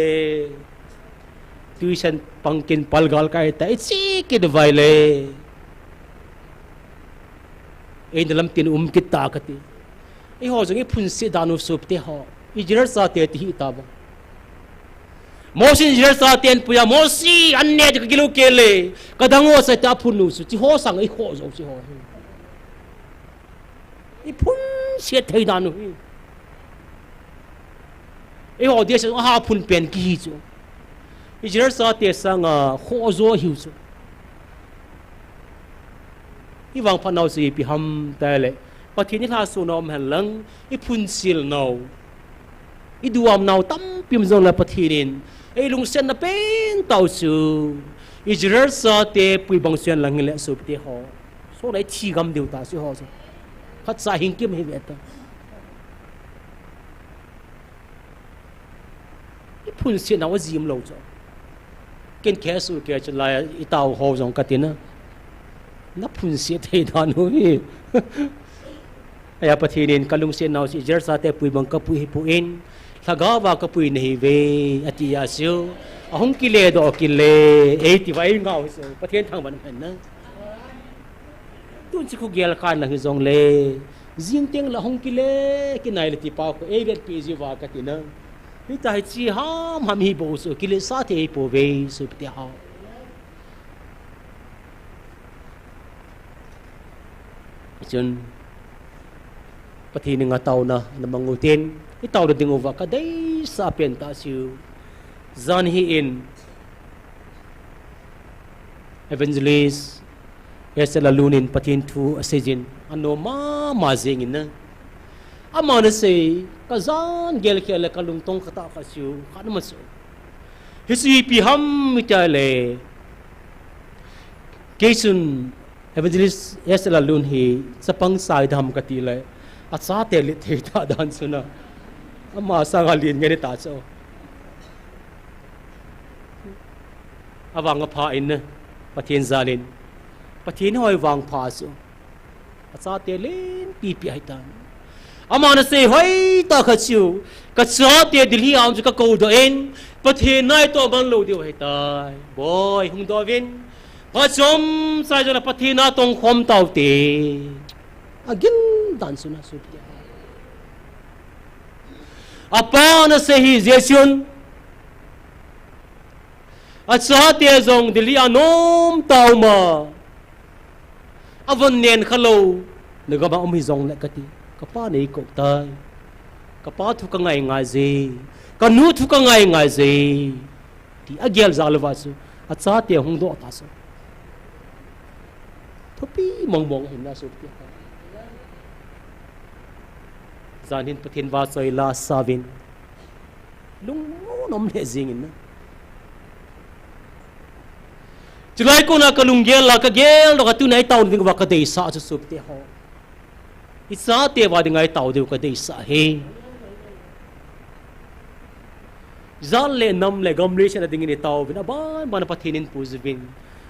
tuition pangkin palgal kai ta ichi ke de vai le e dalam tin kita kati e ho jong e phun se danu sup te ho ijrar sa te ti ta ba mosin ijrar sa ten puya mosi anne de kilo kele kadango sa ta phunu su chi ho sang e ho zo chi ho I phun se thei danu hi e ho dia se ha phun pen ki hi chu I jer sa te sang kho zo hi chu I wang pha nau si pi ham ta le pathin ni la su nom han lang I phun sil nau I duam nau tam pim zong la pathin e lung sen na pen tau su I jer sa te pui bang sen lang le su te ho so lai chi gam deu ta si ho so khat sa hing kim hi beta I phun se na wa zim lo cho ken khe su ke ch la I tau ho jong katina na phun se thei dan ho hi aya pathinin kalung se naw si jer sa te pui bang ka pui hi pu in thagawa ka pui nei ve atia siu ahong kile do kile e ti vai ngau so pathin thang ban na tun chi khu gel kan la hi zong le jing teng la hong kile ki nai le ti pa ko e vet pi ji wa ka ti na hi tai chi ham hi bo so kile sa the po ve so ti ha chun pathin nga tauna na mangutin I taw ding over ka dai sa pen ta siu zan hi in Evangelist Yesela lunin patin tu asejin ano ma zengin na amana se kazan gel kele kalung tong kata kasyu kanma so hisi pi ham mitale kesun Evangelist yes la lun hi sapang sai dham kati le acha te li the ta dan suna ama sa ngalin ngani ta so awang pha in pathin zalin pathin hoi wang pha so acha te len pi pi ai tan ama na se hoi ta khachu ka cha te dilhi am ka ko do en pathin nai to ban lo dio hai tai boy hung do vinพระชมใส่จนปฏินาตรงคมเต่าเตอากินดันสุนัขสุดยอดอาปานะเสหิเจสุนอาชาเตจงดิลิอานมเต่ามาอาวันเนียนขลุ่นึกว่าอมิจงเล็กตีกับป้าในกบตายกับป้าทุกข์ไงไงสิกับนู้ทุกข์ไงไงสิที่อาเกลซาลวาสุอาชาเตหงโดตาสุtapi mong hinna subti zanin pathin wa soi la savin lung nom le jingin na chulai ko na kalung gel la ka gel ka tu nai taun ding wa ka dei sa chu subti ho isa te wa ding ai tau de ka dei sa he zal le nam le gam le chen ding ni tau bin ban ban pathinin puzvin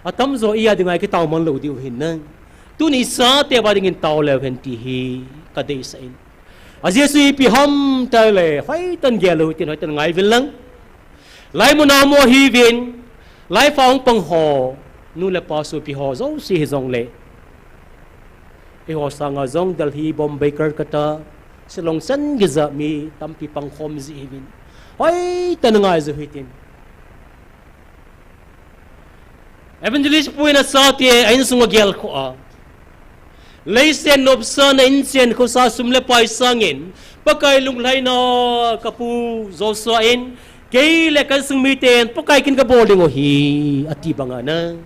atam zo iya dingai ki taw man lo diu hin nang tu ni sa te ba dingin taw le hen ti hi ka dei sa in a jesu pi ham ta le hoi tan ge lo tin hoi tan ngai vin lang lai mu na mo hi vin lai faung pang ho nu le pa su pi ho zo si hi zong le e ho sang a zong dal hi bom baker kata silong san ge za mi tam pi pang khom zi vin hoi tan ngai zo hi tin Evangelist puina satie ain sunga gel ko a leisen nobsan insen ko sa sumle pai sangin pakai lung laina kapu zosa in keile kan sung miten pakai kin ka boling o hi ati bangana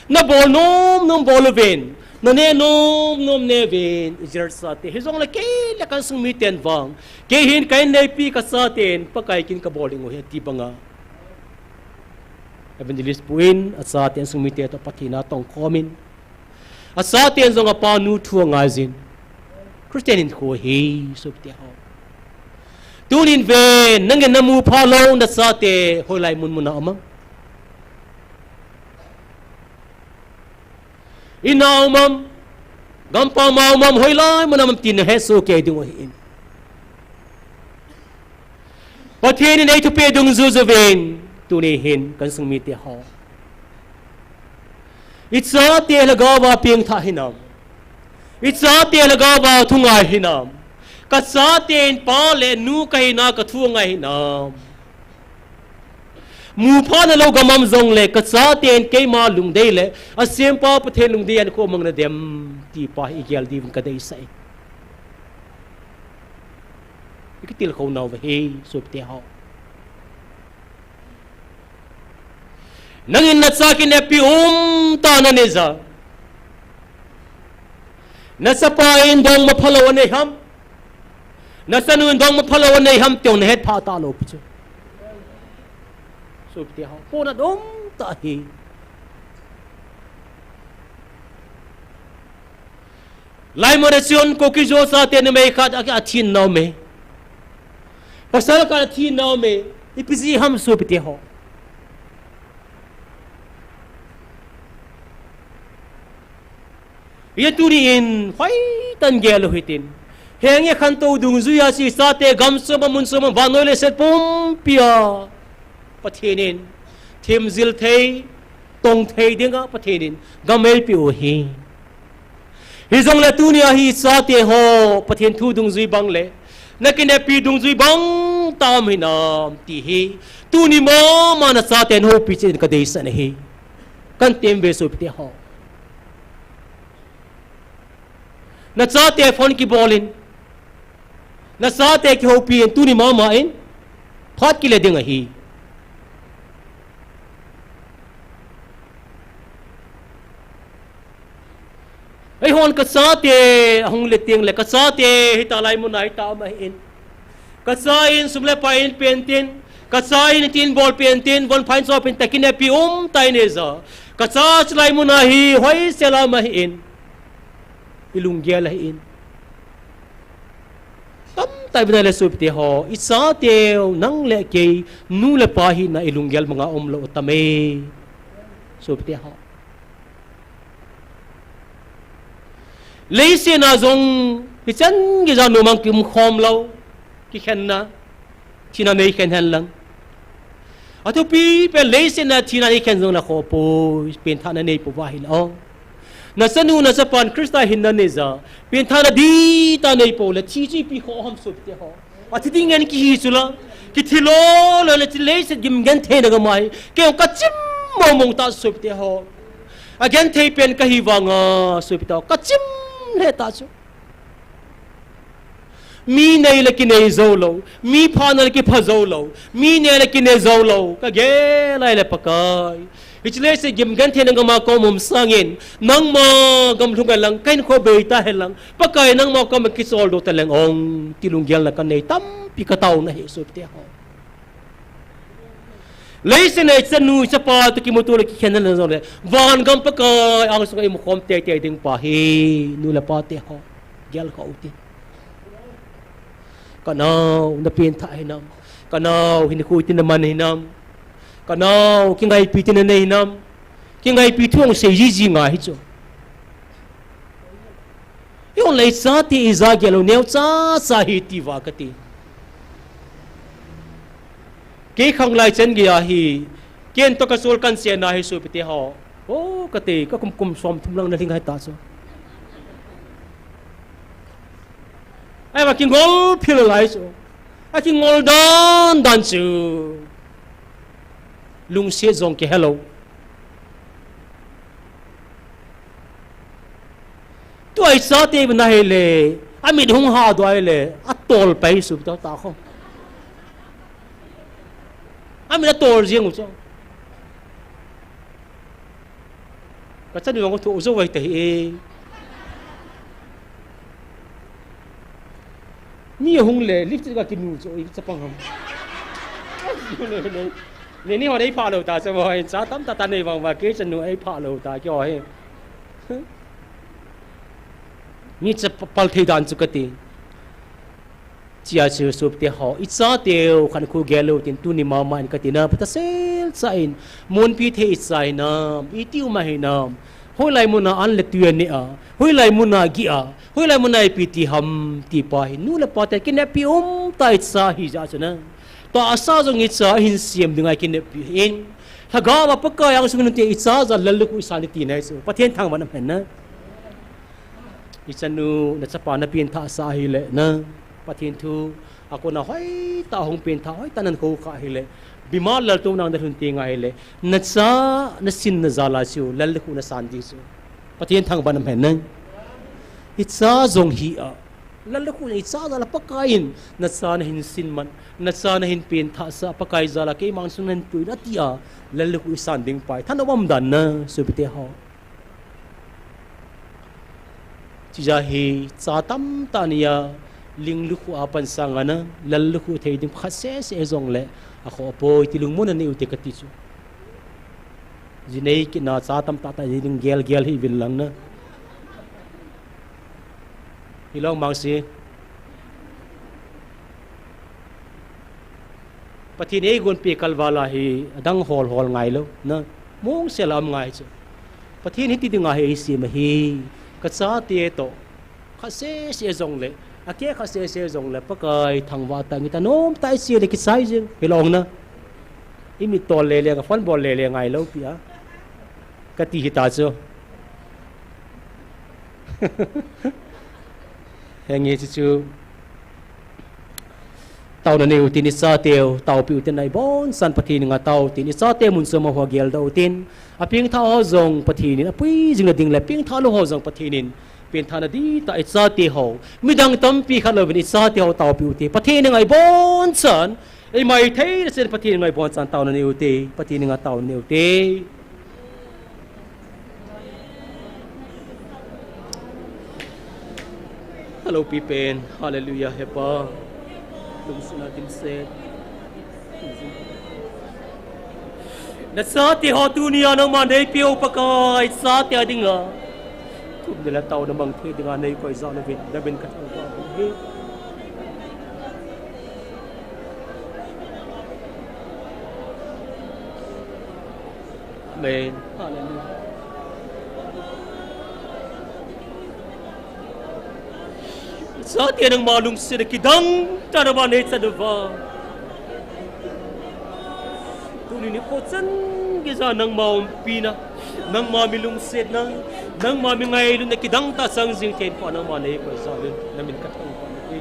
na bolnom boloven na ne nom neven ijer sate hizong la keile kan sung miten wang ke hin kain nei pi ka saten pakai kin ka boling o hi ati banga Evangelist puin asaten sumite to pathina tong komin asaten zonga panu thu ngazin Christian in ko he subte ho tunin ve nangen namu phalo na sate holai mun muna ama inaumam gampa maumam hoilai munam tin he so ke ding hin pathin nei thu pe dung zu ven tu ni hin kan sung mi te ho itsa te lagawa piang tha hinam itsa te lagawa thungai hinam ka sa ten pa le nu kai na ka thu ngai hinam mu pha na lo gamam zong le ka sa ten ke ma lung dei le asem pa pathe lung dei an ko mang na dem ti pa igel di ka dei sai ikitil ko na wa he sup te ho nangin na sakin e pi ta na neza nasa pain dong maphalawan nei ham nasa nun dong maphalawan nei ham tyon het pha ta lo pchu sup ti ha po na dong ta hi lai moderation ko ki jo sa te ne me khat a thin naw me pasal ka thin naw me ipisi ham sup ti ho ye turi in hoi tan gelo hitin henge khanto dung zuya si sate gamso mun so ba noile set pum pia pathinin thim zil thei tong thei dinga pathinin gamel pi o hi hi jong la tunia hi sate ho pathin thu dung zui bang le nakine pi dung zui bang tam hinam ti hi tuni mo mana sate ho pi chen ka dei san hi kan tem be so pi ho na sate phone ki bolin na sate ki hopi en tuni mama in phat ki le ding hi ai hon ka sate hong le tiang le ka sate hitalai mun ai ta ma in ka sa in sumle pa in pentin ka sai ni tin bol pen tin bon phain so pen takin pi tai ne za ka cha chlai mu na hi hoi sela ma hi in ilung gel hi in tam tai bna le sup te ho isa teo nang le ke nu le pa hi na ilung gel mga lo tame sup te ho leise na zong hi chan gi za nu mang kim khom lo ki khen na thina nei khen han lang atu pi pe leise na thina nei khen zong na kho po pen thana nei po wa hi lo na sanu na sa pan krista hin na ne za pen thana di ta nei po le chi chi pi kho ham sup te ho ati ding en ki hi sula ki thilo lo le ti leise gim gan the na ga mai ke ka chim mo mong ta sup te ho again the pen ka hi wanga sup ta ka chim le ta chu mi nei le ki nei zo lo mi pha na le ki pha zo lo mi ne le ki nei zo lo ka ge lai le pakai ichle se gim gan the nang ma ko mum sangin nang ma gam thung lang kain kho be ta helang pakai nang ma ko ma ki sol do ta lang ong tilung gyal la kan nei tam pi ka taw na he so te ho leise nei chanu cha pa to ki motu le ki khen na zo le van gam pakai ang so ai mo khom te te ding pa he nu la pa te ho gyal ko uti kanau na pin tha hinam kanau hin khu tin man hinam kanau ki ngai pi tin nei hinam ki ngai pi thuang se ji ji nga hi chu yo lei sa ti za gelo neu cha sa hi ti wa ka ti ke khang lai chen gi a hi ken to ka sol kan se na hi su pi te ho o ka te ka kum kum som thum lang na ling hai ta so ai mà kinh ngol phil lại số ai kinh ngol dan chu lung xe zong ke hello tu ai sa te bna hele ami hung ha do ai le atol pai su ta không ami da tol riêng cho ka chân đường có thủ số vậy thì ni hung le lift ka kinu so sa pang ham ne ni ho dei pha lo ta so moi sa tam ta nei wang wa ke chen nu ai pha lo ta kyo he ni cha pal thei dan chu ka ti chia chu sup te ho I cha teo khan khu gelo tin tu ni ma man ka ti na pata sel sa in mon pi the I sai nam I tiu ma he nam hoi lai mun na an le tu ni a hoi lai mun na gi a hoi lai mun na pi ti ham ti pa hi nu la pa te kin pi tai sa hi ja chana to asa jong I cha hin siam dingai kin pi in haga ba pa ka yang sung ti I cha za lal ku sa ni ti nai so pathen thang ban phen na I chanu na cha pa na pin tha sa hi le na pathen thu ako na hoi ta hong pin tha hoi tanan ko ka hi le bimar lal tu nang da hun ti ngai le na cha na sin na zala chu lal ku na san ji chu pathen thang ban phen na I cha zong hi a lal ku I cha zala pakain na sa na hin sin man na sa na hin pin tha sa pakai zala ke mang sun nan tu na ti a lal ku san ding pai than awam dan na su bi te ho chi ja hi cha tam ta nia ling lu khu apan sangana lal lu khu thei ding khase se zong le a kho poi tilung mun ani uti ka ti chu jinei ki na cha tam ta ta ding gel gel hi vil lang na hilong mang si pathin ei gon pe kalwala hi adang hol hol ngai lo na mong selam ngai chu pathin hi ti ding ngai si ma hi ka cha te to khase se zong le ake khase se zong le pakai thangwa ta ngi ta nom tai si le ki sai jing hilong na imi tol le le ka fon bol le le ngai lo pia ka ti hi ta chu hengi chu tau na neu tin sa teo tau pi utin nai bon san pathin nga tau tin sa te mun so ma ho gel do tin aping tha ho zong pathin a pui jing la ding le ping tha lo ho zong pathin pen thana di ta sa te ho midang tam pi kha lo bin sa te ho tau pi uti pathin ngai bon san ai mai thei sen pathin ngai bon san tau na neu te pathin nga tau neu te hello people hallelujah hepa lung suna dim se na sa ti ho dunia nang manay piu pakai sa ti adinga kum dela tau namang the dengan nei ko izan vin da ben ka ko he amen hallelujah sa ti nang malung sidakidang tanaman sa deva ni ko chan giza nang maumpina nang mamilung set nang mamingay lu nakidang ta sang jing ken ko nang manay ko sa namin katang ko ni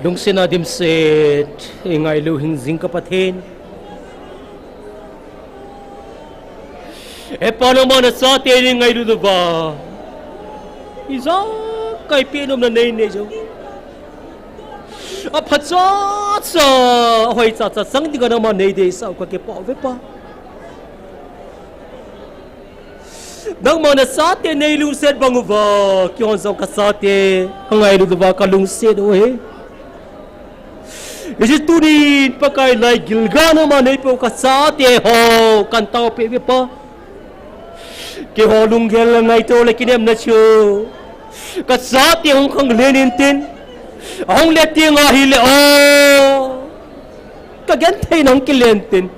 Dung sinadim set ingay luhing zing kapathin paano mo na sa atin ingay ludo ba isa kay pinom na nainay jo apatsat sa hoy tsatsa sang di ka naman nainay sa kakipawe pa nang mana sa atin na ilungset bang ba kiyon sa kasate ingay ludo ba kalungset ohe Isi turin pakai lai gilgana manai po kasate ho kantau pe pa ke ho lunggel ngai to lekinem na chu kasate hong kang lenin tin hong leti ngahile o kagantay nang kilentin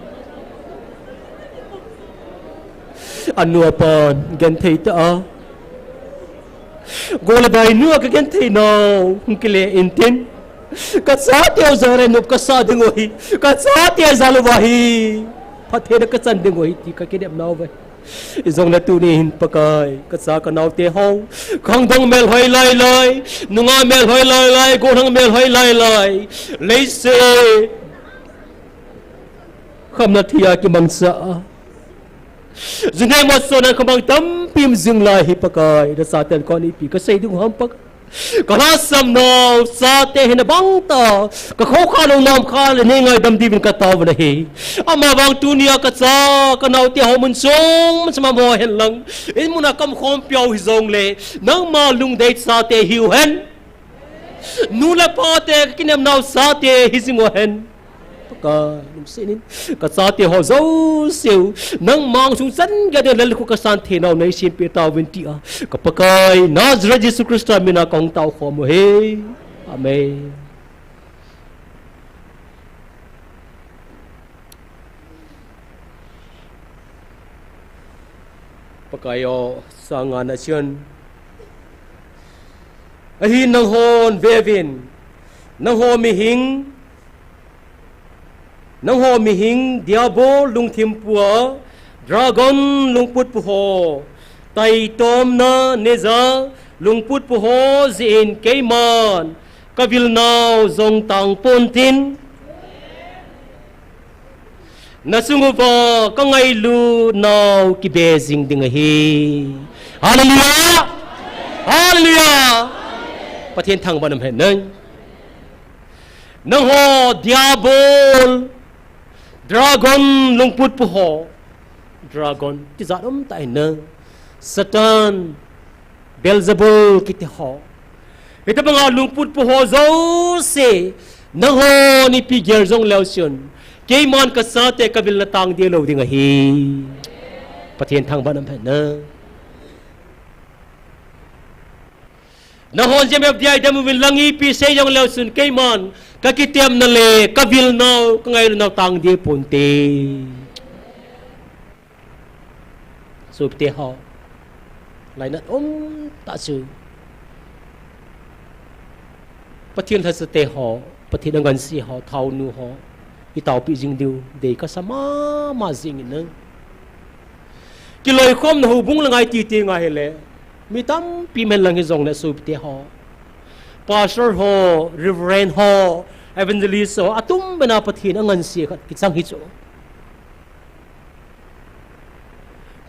anu apa gantay ta gola bai nu kagantay no kile intin kasate ozare nup kasade ngohi kasate zalwahi pathe na kasande ngohi ti ka kidem naw ba izong na tunin pakai kasa ka naw te ho khangdang mel hoi lai lai nunga mel hoi lai lai gorang mel hoi lai lai leise khamna thia ki mangsa zungai mo sona khamang tampim zinglai hi pakai da satan koni pi ka sei dung hampak Kalasam no sa te hinabang ta kakhoka nung nam khal ni ngai dam divin ka taw nahi ama bang tunia ka sa kanaw ti homun song sama mo hen lang in muna kam khom piao hi zong le nang ma lung date sa te hiu hen nula pa te kinam naw sa te hi singo hen ka nung sinin ka sa te ho zo siu nang mang sung san ga de lal ko ka san the naw nei sin pe taw vin ti a ka pakai Nazareth Jesus Christ mina kong taw ko mo he amen pakayo sanga na siyon ahin nang hon bevin nang ho mihing nang ho mihing diabo lungthim pua dragon lungput puho tai tom na neza lungput puho zin keiman kavil nau zong tang pon tin na sungu vo ka ngai lu nau ki bezing ding hi hallelujah hallelujah pathian thang banam he nang nang ho diabol dragon lungput pu ho dragon ti za dom tai nang satan belzebul ki ti ho ita mga lungput pu ho zo se nang ho ni pi ger zong leusion ke man ka sa te kabil na tang di lo ding hi pathian thang banam he nang na hon GMFDI damu win langi pi se yong leusun ke man ka kitiam na le kabil nau ka ngai nau tang di punte sup te ho lai na ta su pathian tha se te ho pathian ngan si ho thau nu ho i tau pi jing diu de ka sama ma jing in ki loi khom na hu bung langai ti ti nga hele mi tam pi men lang hi zong na sup te ho pastor ho reverend ho evangelist ho atum bana pathian angan si khat ki chang hi chu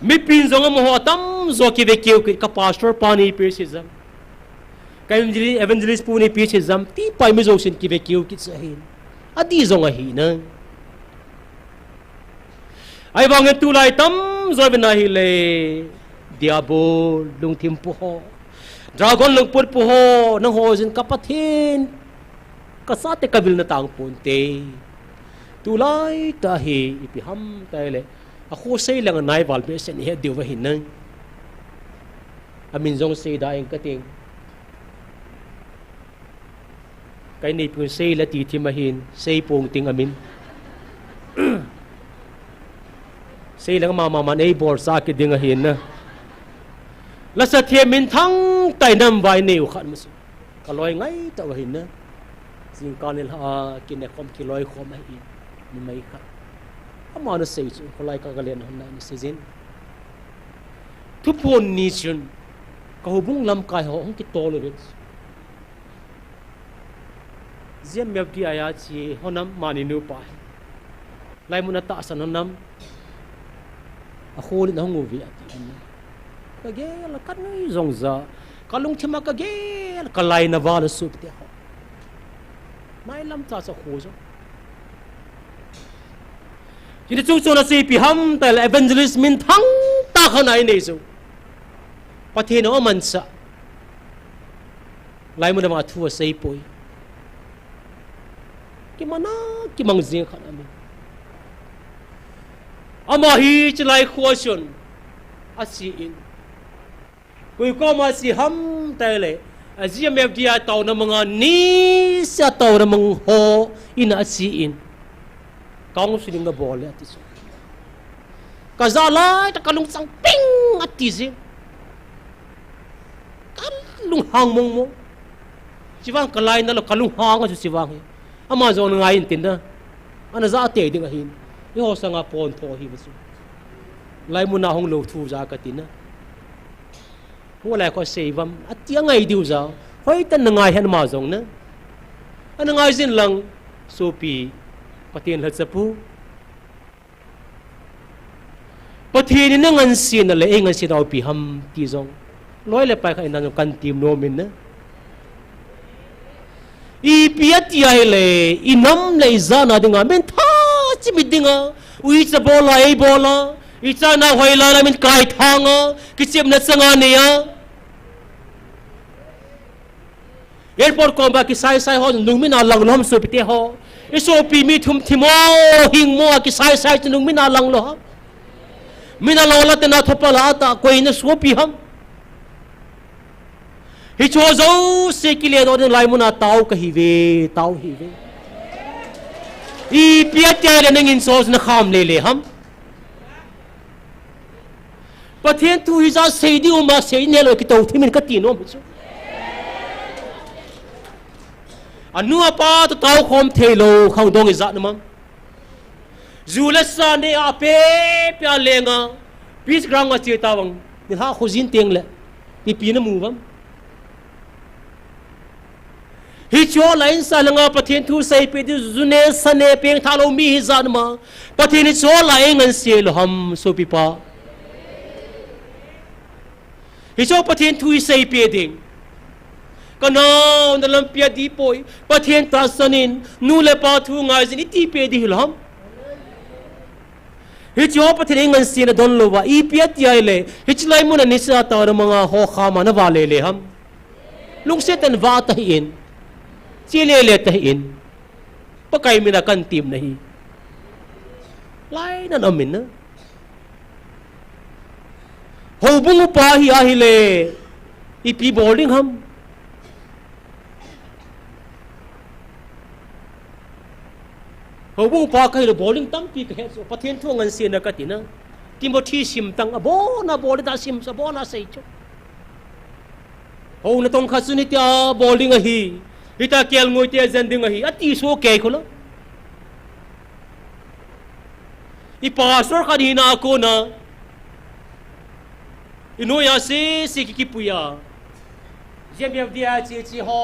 mi pin zong mo ho tam zo ki ve kiu ka pastor pani pi si zam ka evangelist pu ni pi si zam ti pai mi zo sin ki ve kiu ki sa hin adi zong a hi na ai bang tu lai tam zo bana hi le diabol lung thim pu ho dragon lung put pu ho nang ho jin kapathin ka sa te kabil na tang pun te tu lai ta hi ipi ham ta le a kho sei lang nai wal be sen he diu wa hin nang amin jong sei da eng ka ting kai nei pu sei la ti thi ma hin sei pong ting amin sei lang ma nei bor sa ki ding a hin na la sa thia min thang tai nam vai neu khan musu ka loi ngai ta wa hin na jing kan el ha kin ne khom ki loi khom ai ni mai kha ama na sei chu ko lai ka galen hon na ni season THUPHON nation ka hubung lam kai ho ong ki tolerance GMFDI ya chi honam mani nu pa lai mun ta san honam a khol na ngu vi ati ka ge la kan ni zong za ka lung thima ka ge ka lai na wal sup te ho mai lam ta sa kho zo ji chung chung na si pi ham ta evangelist min thang ta khanai nei zo pathe no man sa lai mun ma thu sei poi ki mana ki mang zing khan ami ama hi chlai question asi in kui ko ma si ham tai le GMFDI taw na mga ni sa taw na mang ho in asi in kaung siling na bole ati so kazala ta kalung sang ping ati zi kalung hang mong mo siwang kalay na lo kalung hang aso siwang he ama zo na ngayon tin na ana za ate ding ahin i ho sa nga pon tho hi bisu lai mu na hong lo thu za ka tin na wala ko sevam at yang ngai diu za hoi tan na ngai han ma zong na ana ngai zin lang sopi patien hat sapu patien ni ngan sin na le ngan sin au pi ham ti zong loi le pai khai na kan tim no min na i piati ai le inam le izana dinga men tha chimi dinga ui cha bola ei bola i cha na hoila na min kai thanga kichim na changa ne ya airport ko ba ki sai sai ho nung min alang lom so pite ho i so pi mi thum thimo hing mo ki sai sai nung min alang lo min alang la te na thopala ta koi na so pi ham hi cho zo se ki le do lai muna tau ka hi ve tau hi ve i pia te le nang in so na kham le ham pathian tu hi za se di ma se ne lo ki to thi min ka ti no chu anu apa to tau khom thelo khang dong i za na mam zula sa ne a pe pya lenga pis grang ma chi tawang ni ha khojin teng le pi pi na mu bam hi cho lain sa langa pathian thu sei pe du zune sane peng thalo mi hi zan ma pathian hi cho lain ngan se lo ham so pi pa hi cho pathian thu sei pe ding kana dalam pia di poi pathian ta sanin nu le pa thu ngai zin ti pe di lo ham hi cho pathian ngan se na don lo wa I pia ti ai le hi chlai mun ani sa ta ra manga ho kha ma na wa le ham lung se tan va ta in chi le ta in pakai mina kan tim nahi lai na namin na ho bung pa hi a hi le ipi boarding ham ho bung pa kai lo boarding tam pi ka he so pathian thu ngan se na ka ti na Timothy sim tang abo na boarding da sim sa bo na sei chu ho na tong kha su ni tia boarding a hi Ita kiel ngoi te zending a hi ati so ke kholo I pastor ka ni na ko na ino ya se ki puya GMFDI chi ho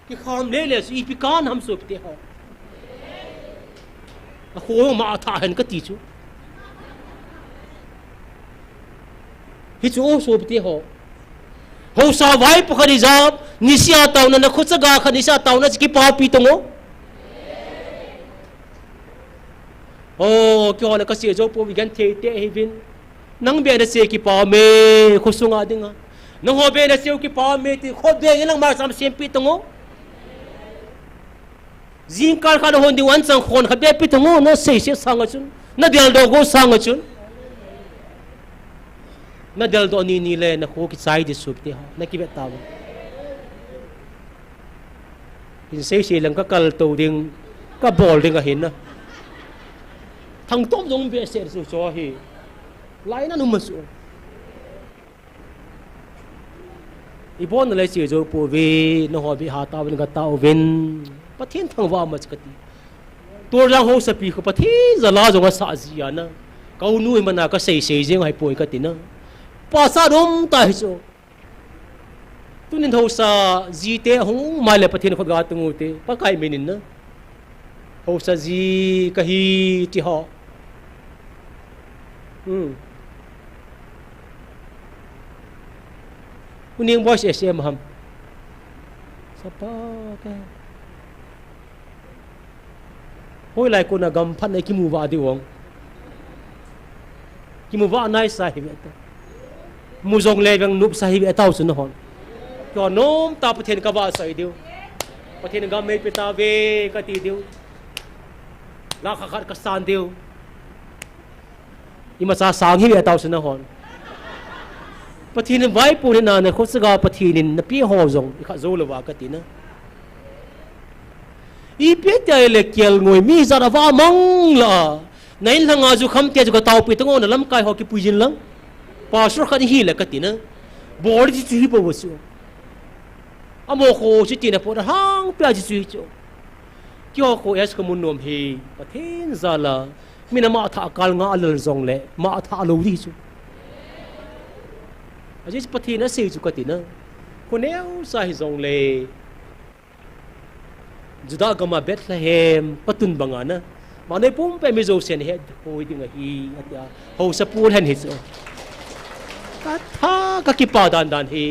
ki kham le su I pikan ham so te ho a ho ma tha hen ka ti chu hi chu so te ho ho sa vai pakhari jab nisia tauna na khutsaga khanisa tauna ki pa pi tongo oh kyo na ka se jo po wigan the te hevin nang be na se ki pa me khusunga dinga nang ho be na se ki pa me ti kho be nang ma sam sem pi tongo jing kal khan hon di wan sang khon kha be pi tongo no se sanga chun na del do go sanga chun na del do ni le na ko ki sai di sup te ha na ki be taw in se lang ka kal to ding ka bol ding a hin na thang tom dong be se su so hi lai na nu ma su I bon le se jo po ve no ho bi ha ta bin ga ta ven pathin thang wa ma chkati tor lang ho sa pi ko pathi za la jo ga sa ji ya na kau nu mana ka sei jeng hai poi ka ti na pa sa dom ta hi so tunin ho sa ji te hong ma le pathin khot ga tu te pa kai menin na ho sa ji ka hi ti ho kuning voice SM ham sapa ka hoi lai ko na gam phan ai ki mu wa di wong ki mu wa nai sa hi ta mu jong le bang nup sa hi tau sun hon ko nom ta pathen ka wa sai diu pathen ga me peta ve ka ti diu la kha khat ka san diu ima sa sang hi tau sun hon pathin vai pu na na khos ga pathin na pi ho jong kha zo lo wa ka ti na I pe te le kel ngoi mi za ra wa mang la nain langa ju kham te ju ka tau pi tong na lam kai ho ki pu jin lang pa sur khan hi le ka ti na bor ji chu hi po su amo ko chi ti na po hang pya ji chu chu kyo ko es KHOMUNNOM hi pathin za la mina ma tha kal nga alal zong le ma tha lo ri chu aji pathin na se chu ka ti na ko neu sa hi zong le juda gama Bethlehem patun bangana manai pum pe mi zo sen he hoi dinga hi atia ho sa pul han hi so ka tha ka ki pa dan hi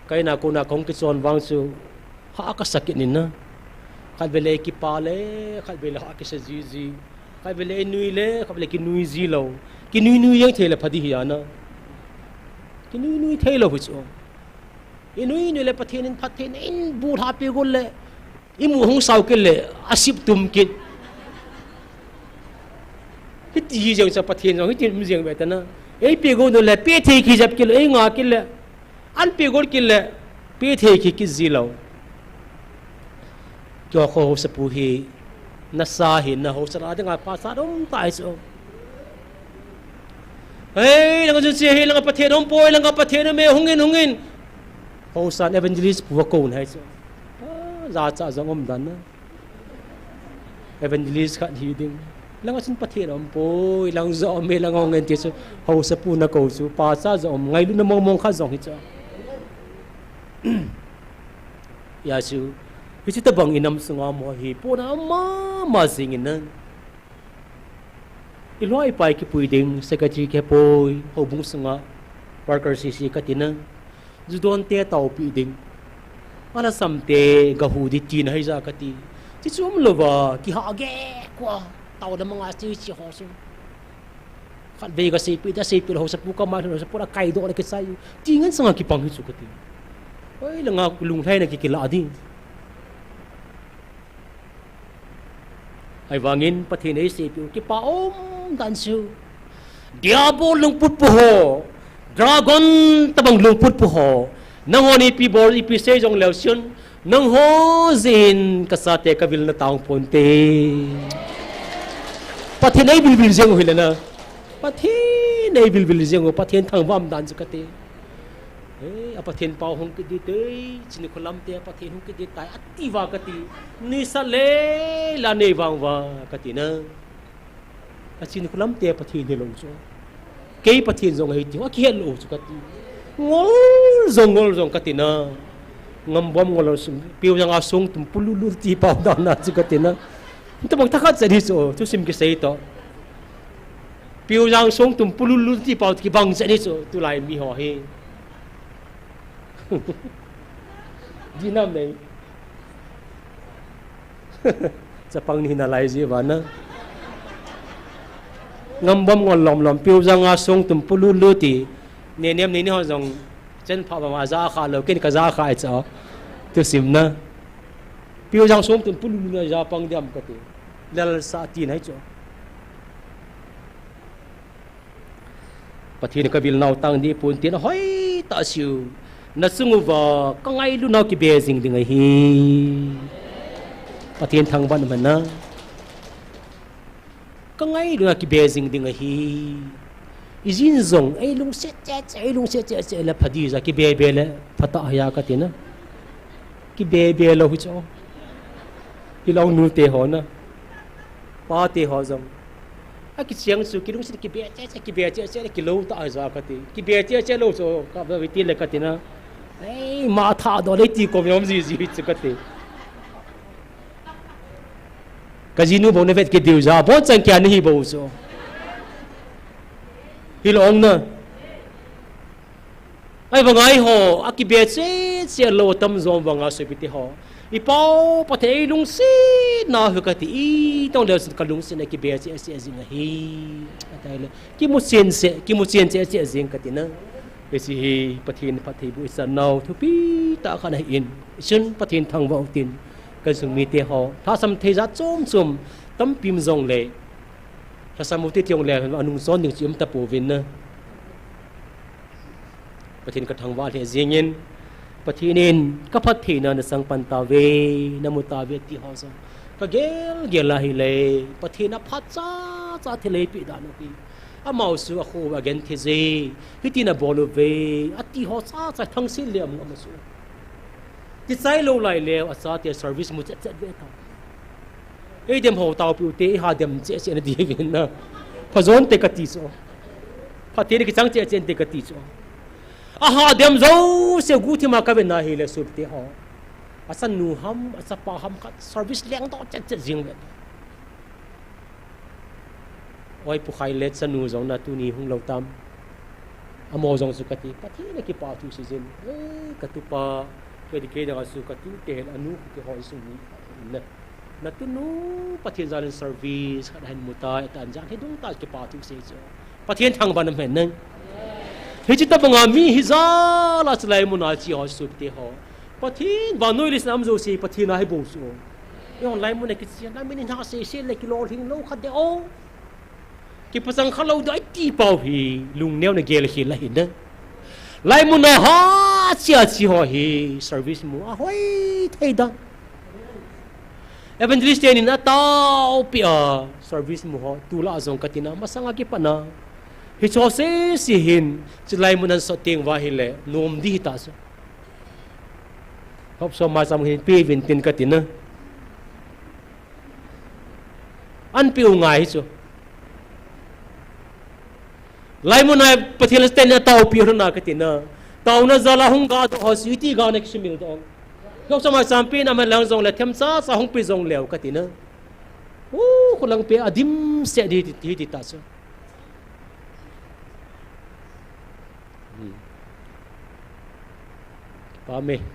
kai na ko na kong ki son wang su ha ka sakit nin na kal bele ki pa le kal bele ha ki sa ji kal bele nui le kal bele ki nui ji lo ki nui yang thela phadi hi ana ki nui thela hu so inui ni le pathin pathin in bu tha pe gol le imu hong sau ke le asip tum kit hit ji jeng sa pathin jong hit mi jeng betana ei pe go no le pe the ki jap ke le ei nga ke le an pe gol ke le pe the ki ji lo kyo kho sa pu hi na sa hi na ho sa ra nga pa sa dom tai so ei lang ju che hi lang pathin dom poi lang pathin me hungin ho san Evangelist pu ko hai so za cha zong om dan na Evangelist khat hi ding lang asin pathin om po lang zo me lang ong enti so ho sa pu na ko su pa sa zo om ngai lu na mong kha zong hi cha ya su hi chi ta bang inam sunga mo hi po na ma sing in iloi pai ki puiding secretary ke poi ho bung sunga worker CC katina judon te tau puiding ala samte gahudi tin hai za kati chi chum lova ki ha ge kwa tau da mga chi ho su khat ve ga se pi da se pi ho sa pu ka ma ho sa pu ra kai do le ke sai ti ngan sanga ki pang hi su kati oi la nga lung thai na ki la di ai wangin pathin ei se pi ki pa om dan su diabo lung put pu ho dragon tabang lung put pu ho nang honi pi bor ipi se jong leusion nang ho zin kasate kabil na taong ponte pathin ei bil jeng hilana pathin ei bil jeng pathin thang wam dan su kate apathin pau hong ki te chin kholam te apathin hong ki tai ati wa kati ni sa le la ne wang wa kati na achin kholam te pathin ni lo so ke pathin jong ei ti wa ki lo su kati ngol zong katina ngambom ngol sung piu yang asung tum pululu ti pa da na su katina to bang takhat sa diso tu sim ki sei to piu yang sung tum pululu ti pa ki bang sa diso tu lai mi ho he dinam nei sa pang ni na lai ji wa na ngambom ngol lom piu yang asung tum pululu tiเนี่ยเนี่ยนี่เขาจงเช่นพอมาจ้าขาเราเกินกับจ้าขาไอ้เจ้าตัวสิมนะพี่ว่าจังสมตุนปุ่นลุนจ้าปังเดียมกันทีแล้วสาตีนให้จ้าปะทีนก็วิลนาวตั้งดีปุ่นตีนเฮ้ยตาชิวนัดสงว่าก็ไงลุนเอากี่เบสิงดึงไอ้ฮีปะทีนทางบ้านมันนะก็ไงลุนเอากี่เบสิงดึงไอ้ฮีizin zong ai lung se la phadi za ki be la phata ya ka tina ki be lo hu cho ki long nu te ho na pa te ho zong a ki chiang su ki lung se ki be ki lo ta za ka ti ki be lo so ka ba ti le ka tina ai ma tha do le ti ko yom ji chu ka ti ka ji nu bo ne vet ki diu za bo chang kya ni bo so hilong na ai vangai ho akibe se lo tam zom wanga se piti ho ipau pathei lung si na hu ka ti I tong le ka lung si na ki be se zing hi atai le ki mu chen se zing ka ti na esi hi pathin pathei bu sa naw thu pi ta khan hi in sun pathin thang wa tin kan sung mi te ho tha sam thei za chom tam pim zong leถ้าสมมุติที่องค์แหลมอนุสรณ์หนึ่งจิมตะปูวินนะประเทศกระทังว่าเนี่ยเจียงยินประเทศนินก็พัฒนาในสังปันตาเวนมุตาเวติฮอซก็เกลลาฮิเลประเทศนับพัดจ้าเทเลปิดานุปีอามาสู่อโคว่าเกนเทเซฮิตินาบอลเวอติฮอจ้าทั้งสิ้นเลยอามาสู่ที่ใจโลไลเลวอาซาเตียเซอร์วิสมุจจัดเวทไอ้เดมหัวเตาปิวเตหาเดมเจเจนดีวินนะพะโซนเตกติโซพะเตริกิจังเจเจนเตกติโซอาหาเดมโซเซกูที่มากับนาฮิเลสุบเตหออาสันนูฮัมอาสัปะฮัมคัดเซอร์วิสเลี้ยงต่อเจเจจิงเวทไว้ผู้ใครเล็ดสันนูจงนาตุนีหุงเราตามอโมจงสุกติปะที่นี่กี่ปาทุสิจินกตุปาเวดิเกดะสุกติเตหอนุที่หอยสุนีนะnatunu pathian jalan service kadahin mutai tan jang hedung ta ke patu se jo pathian thang ban men nang hejita banga mi hiza la chlai munal chi ho sup te ho pathian ba noi lis nam jo se pathian ai bo so yon lai mun ke sian na min ha se le ki lo thing lo khat de o ki pasang khalo dai ti pau hi lung neu na gel hi la hin na lai mun ha chia chi ho hi service mu a hoi thei da Evangelist ni na tao pia service mo ho tula azong katina masanga ki pana hi chose si hin chilai munan so ting wa hile nom di ta so hop so ma sam hin pe vin tin katina อันปิวง่ายจูไล่มันให้ประเทศสเตนเตาปิวนักตินะเตาน่ะจะละหงกาตัวหสิที่กาเนกชิมิลตองยกสมัย3 ปีนะมันลังจงเลยเทมซาสะหงปีจงเลวกตินะโอ้คนลังเปียอดิมเสียดีตาซะป้าเมย์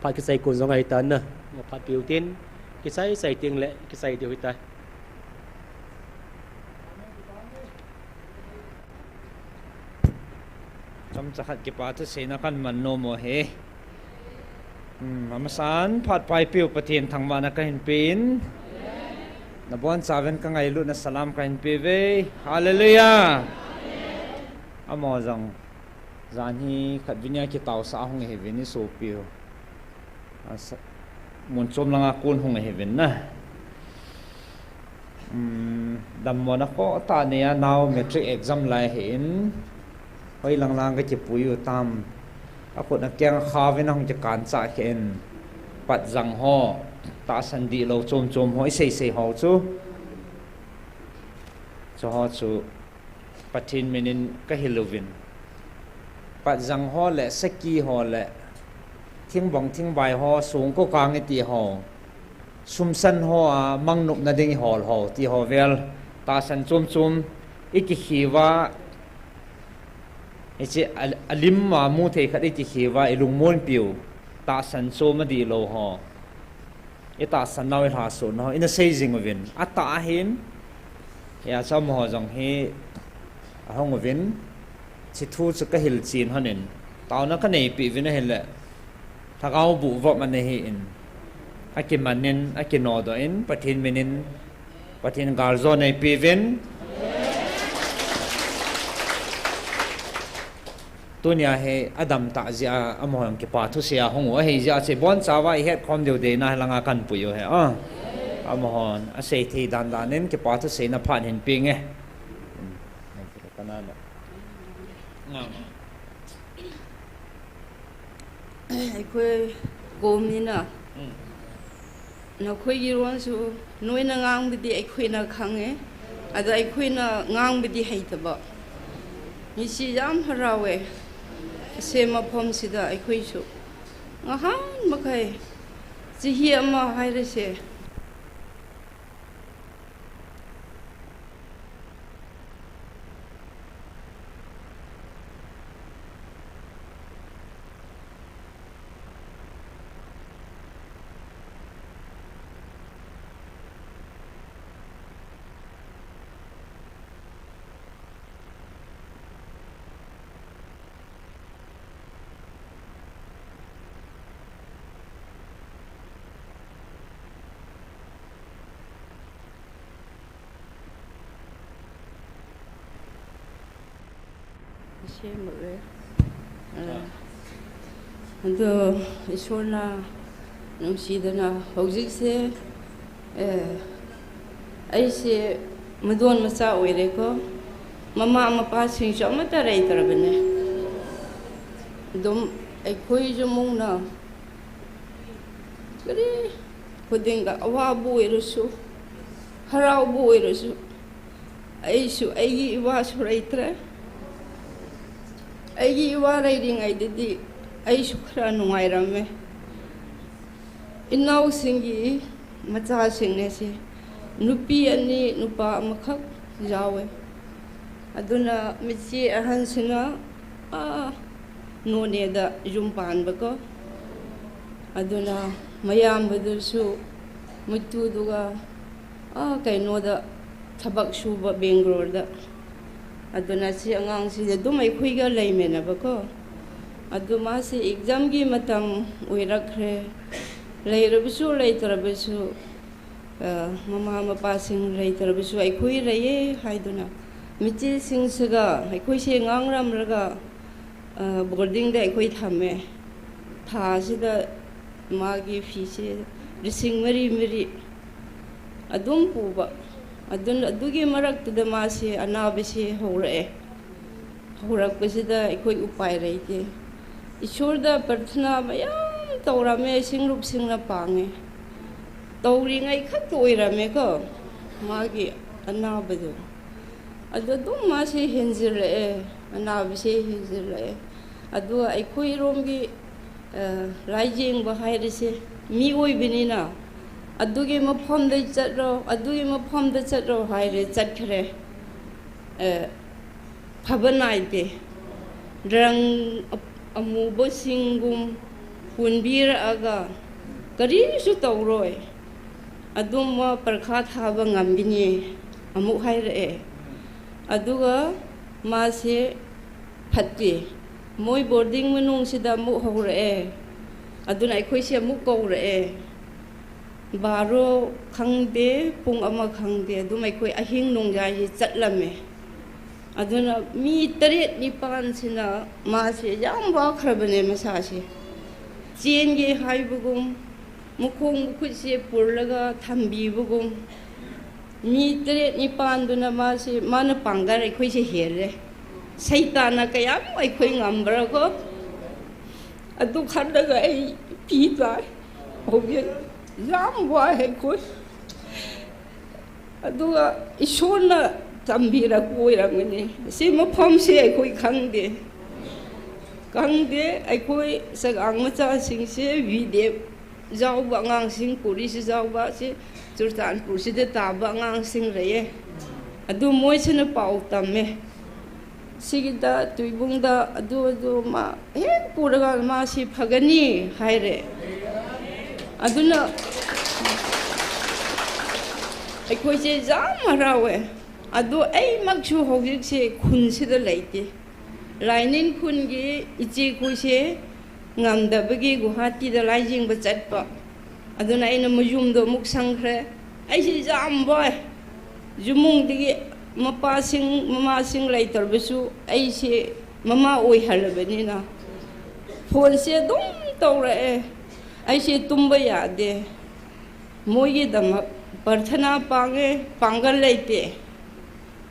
พัดกิใส่กุนจงไอตันนะพัดปิวตินกิใส่เตียงเละกิใส่เดียวตายจำจะขัดกิปาทุเสนากันมันโนโมเฮมาสานผัดไปปิวประเทศทางวานักหินปีนนับวันสาวนกังไงลุนสลามกันปีเวฮาเลลูยาอามอจังจานฮีขัดวิญญาณกิตาวสาหงเฮวินิโซปิวมุนชมลังอากุนหงเฮวินนะดำวันก็ตาเนียนาวเมทริกเอ็กซัมไลเห็นเฮ้ยลังๆก็จะปุยอยู่ตามอาคนนักแกงข้าวน้องจะการจ่าเข็นปัดจังห่อตาสันดีเราจมหอยเซ่ห่อจูจะห่อจูปัดทินเมนินก็เฮโลวินปัดจังห่อแหละสกีห่อแหละทิ้งบังทิ้งใบห่อสูงก็กลางไอตีห่อซุมสันห่อมังนุบนาดิ่งห่อตีห่อเวลตาสันจมอีกขีว่าไอ้เจ้าอลิมมามูเทขัดไอ้ที่ขีว่าไอ้ลุงม้วนปิวตาสันโซมาดีโลหอไอ้ตาสันนาวิหาสุนหออินเซจิงวินอัตตาเห็นเฮียชอบมหจังเฮห้องวินสิทูสก็เฮลจีนฮะนินตอนนั้นก็ในปีวินเฮลเลยถ้าเอาบุวมันในเห็นอากิมันนินอากินอดอินปะทินมินินปะทินกาลโซในปีวินตัวนี้ให้อดัมตาเสียอมหังกิปาทุเสียหงว่าให้เสียเสบอนสาวไอเฮ็ดความเดียวเดน่าลังอากันปุยอยู่เหรออมหังอาศัยที่ดันนั้นกิปาทุเสียน่ะผ่านเห็นปีไงไอ้คุยโกมนี่นะเราคุยยี่ร้อนสูน้อยน่ะงางบิดไอ้คุยน่ะขังเอ๋แต่ไอ้คุยน่ะงางบิดให้ตบมีสิยามฮาราเวเสมาพรมสิดาไอ้คุยสูงาฮันมาใครจะเหี้ยมาให้ได้เสเชื่อหมดเลยอันเดียวอิสระน้องชีดนะหกสิบเซไอ้เสมาโดนมาสาวเลยก็มาป้าสิงจอมมาแต่ไรตระเบนเนี่ยดมไอ้คุยจมูกนะก็ได้คนเด็กก็ว่าบุยรู้สึกฮาราบุยรู้สึกไอ้ยี่ว่าสุไรตระไอ้ยี่ว่าอะไรดิ่งไอ้ดิไอ้สุขรานุ่งไอ้รำเมอินเอาสิ่งยี่มาจ้าสิ่งเนี่ยสินุปีอันนี้นุปะมาคักยาวเออดุน่ะมิจิอาหารสินะโนเนดะจุมปานบก็อดุน่ะมายามบดุสุมุตุดุกะไก่โนดะทับักชูบะเบงโกรดะอดุน่ะสิอังสิเดดุไม่คุยกันเลยเมนะบก็อดุมาสิเอ็กซัมกีมาทำอุยรักเรเลยรบสูเลยตรบสูมาป้าสิงเลยตรบสูไอ้คุยเลยให้ดุน่ะมิจิสิงสกะไอ้คุยเสียงอังรำระกะบอร์ดิ้งได้ไอ้คุยทำท่าสิดามากีฟีเซริสิงมรีอดุมปูบะอดุกีมารักตุดมาสิอนาบิสิหัวเร่หัวรักไปสิดาไอ้คุยอุปายเลยทีอิชูร์ดาปรารถนาไม่ยามตัวเราไม่สิงรูปสิงละปังตัวริงไอ้ขัดตัวเราไม่ก็ magi anabado adu dum ma se henjire anabse henjire adu aikoi romgi raijing ba hairese mi oi binina adugi mafam dai chatro haire chatkre phabanai drang amubo singum hunbir aga kari su tawroi adum ma parkha thaba ngambini amu haire aduga ma se phatti moi boarding manung sida mu hore aduna aikoi se mu kore baro khangde pung ama khangde adum aikoi ahing nongjai chatlame aduna mi taret nipan sina ma se yam ba khrabane masa se chenge haibugum mukhong mukhut se purlaga thambi bugum mi taret nipan duna ma se mana pangar aikoi se here saitana kayam aikoi ngambra ko adu khallaga ai pi ta hoye yam wa hai koi aduga ishona tambira koirangani si mafam se aikoi khangde aikoi sagang macha sing se vide jaw ba ngang sing puri se jaw ba se churchanpur se de ta ba ngang sing reye adu moi se na pau tamme sigida tuibungda adu ma he puraga ma si phagani haire aduna aikoi se jam harawe adu ai makchu hogik se khun se da laite lainin khun gi ichi khoi se ngamda bagi guhati da laijing ba chatpa aduna ina mujum do muk sangkhre ai se jam boy jumung digi mapa sing mama sing laitar besu ai se mama oi halabani na phone se dum tawra ai se tumba yade moi gi dama parthana pangal laite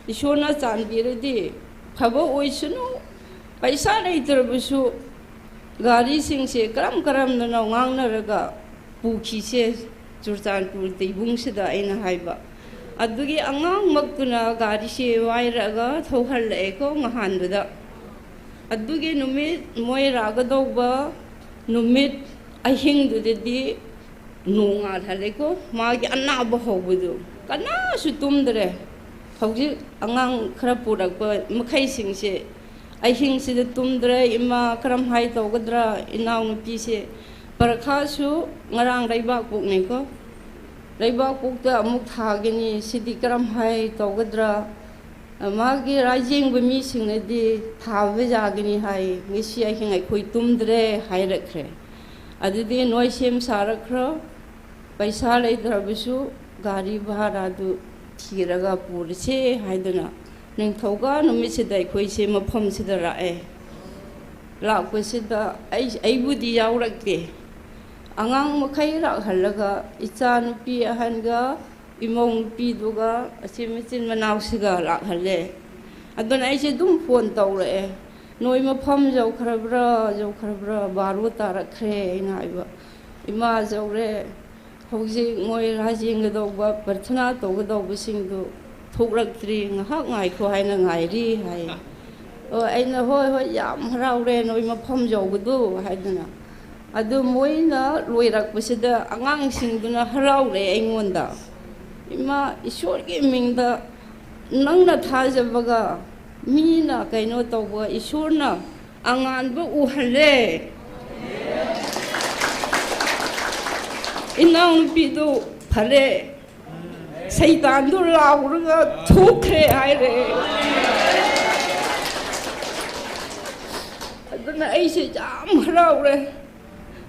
ishona chanbiradi phaba oisunu paisa leitarbusu gari singse karam na ngangnaraga pukhi se churchanpur TUIBONG sida aina haiba adugi angang maktuna gari se wairaga thohalla eko ngahanduda adugi numit moi raga dogba numit ahing dudedi nunga thaleko magi anaba hobudu kana su tumdre hauji angang khara purakba makhai singse ahing sida tumdre ima karam hai togadra inaw nupi se parakha su ngarang raiba pukne ko raiba pukta amuk thagini sidi karam hai togadra magi rajing bami singnadi thabe jagini hai ngisi ahing ai khoi tumdre hai rakre adidi noi sem sarakro paisa leidrabisu gari bhara du thiraga purse haiduna ningthoga numisida khoi se mafam sida rae lakpasida ai budi yaurakte angang makhai rak halaga icha nupi ahanga imong nupi duga asimichin manaw siga rak halle aduna ai se dum phone tawre noi mafam jau kharabra baru tarakre ina iba ima jaure hauji ngoi rajing gadogba parthana togadogba singdu thokraktri ngahak ngai kho haina ngai ri hai aina hoi yam haraure noi mafam jawgdu haiduna adu moina loirakpasida angang singduna haraure aingonda ima ishorgi mingda nangna thajabaga mina kaino tawba ishorna anganba uhalle inaw nupidu phare saitan du lauraga thokre haire aduna aise jam haraure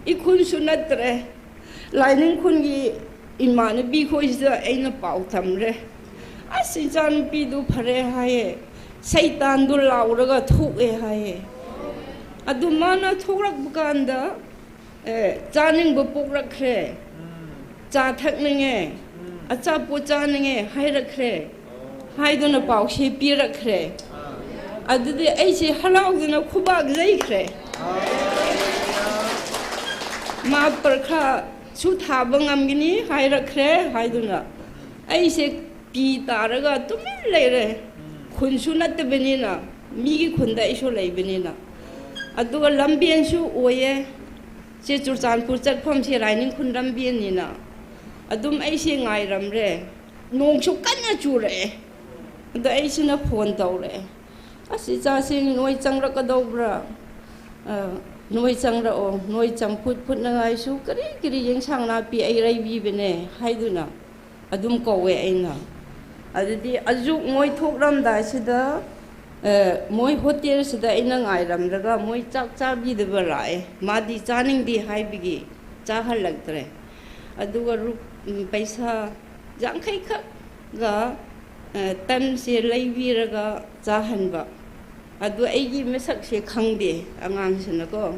ikun sunatre lainin khungi imane bi khoisa aina pau thamre asijan pidu phare haye saitan du lauraga thoke haye adumana thokrak bukanda chaning bu pokrakre cha thakninge acha po chaninge hairakre haiduna pau she pirakre adudi aise halauduna khubak jaikre ma parkha su thaba ngamgini hairakre haiduna aise pi taraga tumin leire khun su nat benina mi gi khun da iso lei benina aduga lambien su oye che churchanpur chatphom se raining khun lambien ni na adum ai se ngai ram re nong su kanna chu re da ai sina phone taw re asi cha sing noi changra ka dobra noi changra o noi chang phut phut na ngai su kari kiri yeng sang na pi ai rai bi bene haiduna adum ko we aina adidi ajuk moi thok ram da sida moi hotel sida ina ngai ram daga moi chak cha bi de barai madi chaning di hai bigi cha hal lagtre aduga ru paisa jang khai khak ga tan se lai bi raga cha han ba adu ai gi mesak se khangde angang sina ko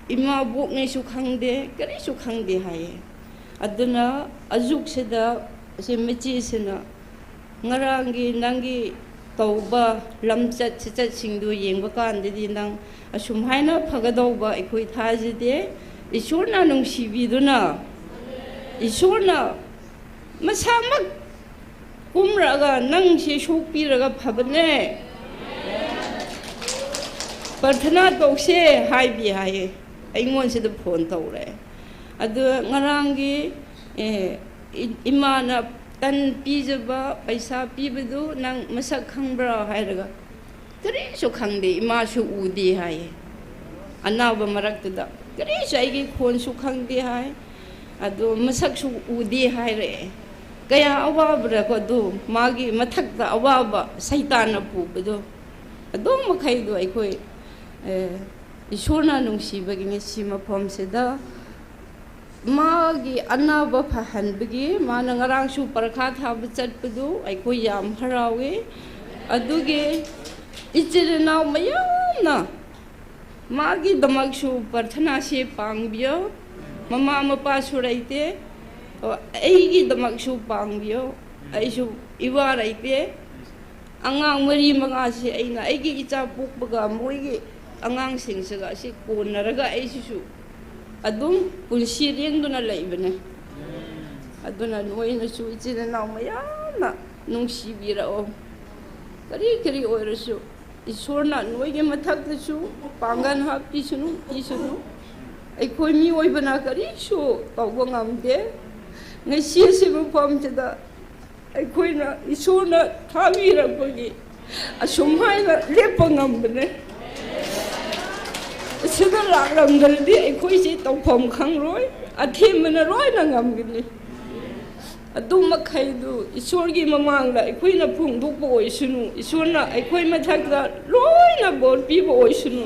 ima buk ne su khangde kari su khangde hai aduna ajuk sida se mechi sina ngarangi nangi tauba lamchat chichat singdu yengba kan de nang asum haina phagadauba ekhoi thaji de isorna nungsibi duna isorna masamak kumraga nang se shokpi raga phabane parthana tokse hai bi hai aingon se de phone tawre adu ngarangi imana tan pijaba paisa pibadu nang masak khangbra hairaga kari su khangde ima su udi hai anaba marak da kari sai gi khon su khangde hai adu masak su udi hai re kaya awabra ko du magi mathak da awaba saitan pu bedo adu makhai du ai khoi isorna nungsibagi ngesi mafam seda magi anaba phahanbagi mana ngarang su parakha thab chatpadu ai khoi yam harawe aduge ichirna mayamna magi damak su parthana se pangbiyo mama mapa suraite ai gi damak su pangbiyo ai su iwa raite angang mari manga se aina ai gi icha pukbaga moi gi angang sing saga si konaraga ai su adum pulsi rengduna laibane aduna noina su ichirna mayamna nungsibirao kari kari oirasu isorna noige mathakta su pangan hapti sunu isunu aikoi mi oibana kari su tawba ngamde ngasi se mafam chada aikoina isorna thabirakpagi asum haina lepa ngambane sida lakramdaldi aikoi se tawpham khangroi athemana roina ngamgini adu makhaidu isorgi mamangla aikoina phungdokpa oisunu isorna aikoi mathakda loina bor piba oisunu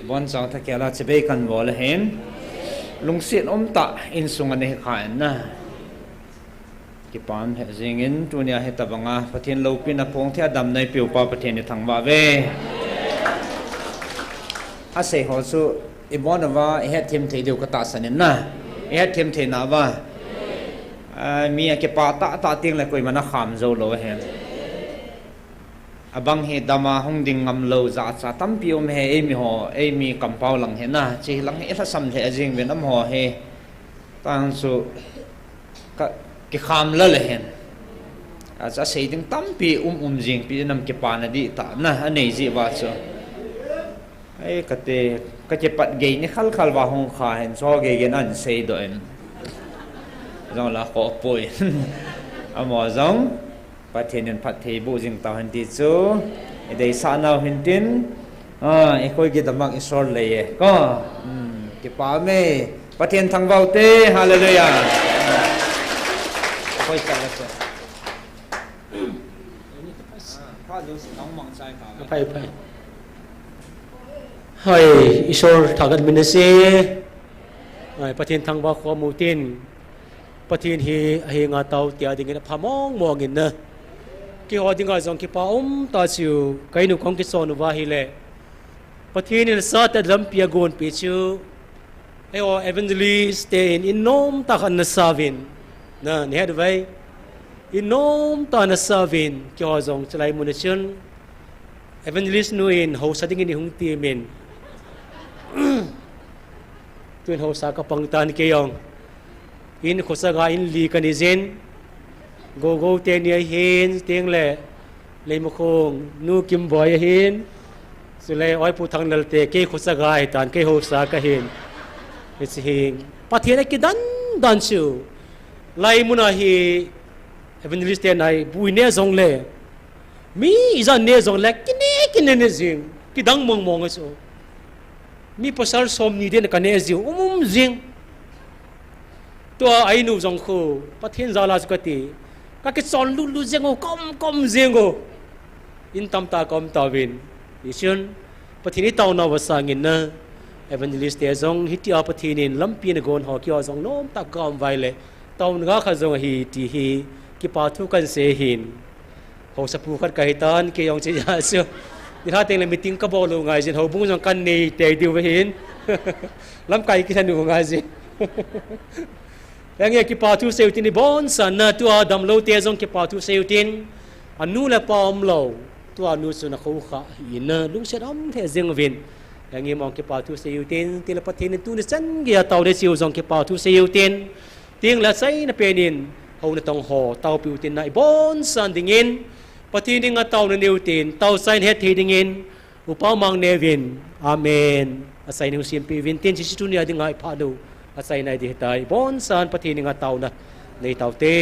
bon sang tha kela chebe kan bol hen lungsit ta in sungane khain na ki pan he jingin tunia he tabanga pathin lopin a pong thia dam nai piu pa pathin ni thangwa ve a se ho su ibonwa he thim thei deu ka ta sanin na he thim thei na wa mi ke pa ta ting la koi mana kham zo lo he abang he dama hong ding ngam lo za cha tam pium he emi ho emi kampau lang he na chi lang e la sam the jing ve nam ho he tang su ka ki kham la le hen a cha sei ding tam pi jing pi nam ke pa na di ta na anei ji wa cho ai ka che pat ge ni khal khal wa hong kha hen so ge gen an sei do en zong la ko poi amo zong pathen pathe bu jing ta han ti chu idei sa naw hin tin e khoi ge damak isor le ye ko ki pa me pathen thang bau te hallelujah khoi cha la cha pa do nong mang sai ka pai hai isor thagat minase ai pathin thang ba kho mutin pathin hi nga tau tia ding na phamong mongin na ki hodinga zong ki pa ta chu kainu khong ki sonu wa hi le pathin il sa ta lam pia gon pi chu eo evangelist stay in nom ta kan na savin na ne had vai in nom ta na savin ki ho zong chlai munachun evangelist nu in ho sading ni hung ti men tuyên hồ sa kapang tan keyong in khosaga in li kanizin go ten ye hin tiếng le mo khong nu kim boy hin sule oi pu thang nal te ke khosaga ai tan ke ho sa ka hin it's hing pathian ki dan chu lai muna hi evangelist nai buine zong le mi izan ne zong le kine ne zing ki dang mong so mi pasal som ni den ka ne ziu zing to ai nu zong khu pathian zala skati ka ki son lu zengo kom zengo in tam ta kom ta win isun pathini tauna wasangin na evangelist te zong hitia pathinin lampin gon ho kyo zong nom ta kom vaile taun ga kha zong hi ti hi ki pa thu kan se hin ho sapu khat kai tan ke yong che ya su ni ha teng le meeting ka bo lu ngai jin ho bung jong kan nei te diu ve hin lam kai ki thanu ngai jin yang ki pa thu seu tin ni bon san na tu adam lo te zong ki pa thu seu tin anu la pom lo tu anu su na kho kha yin na lung se dam the jing vin yang mong ki pa thu seu tin ti la pathin tu ni chan gi tau de siu zong ki pa thu seu tin tiếng là say na penin hầu na tông hồ tàu piu tin na bon san dingin pathin ding tàu na neu tin tàu sign het thi dingin upau mang nevin amen asai nu sim pi vin tin chi tu nia ding ai pha do asai nai di tai bon san pathin ding tàu na nei tàu te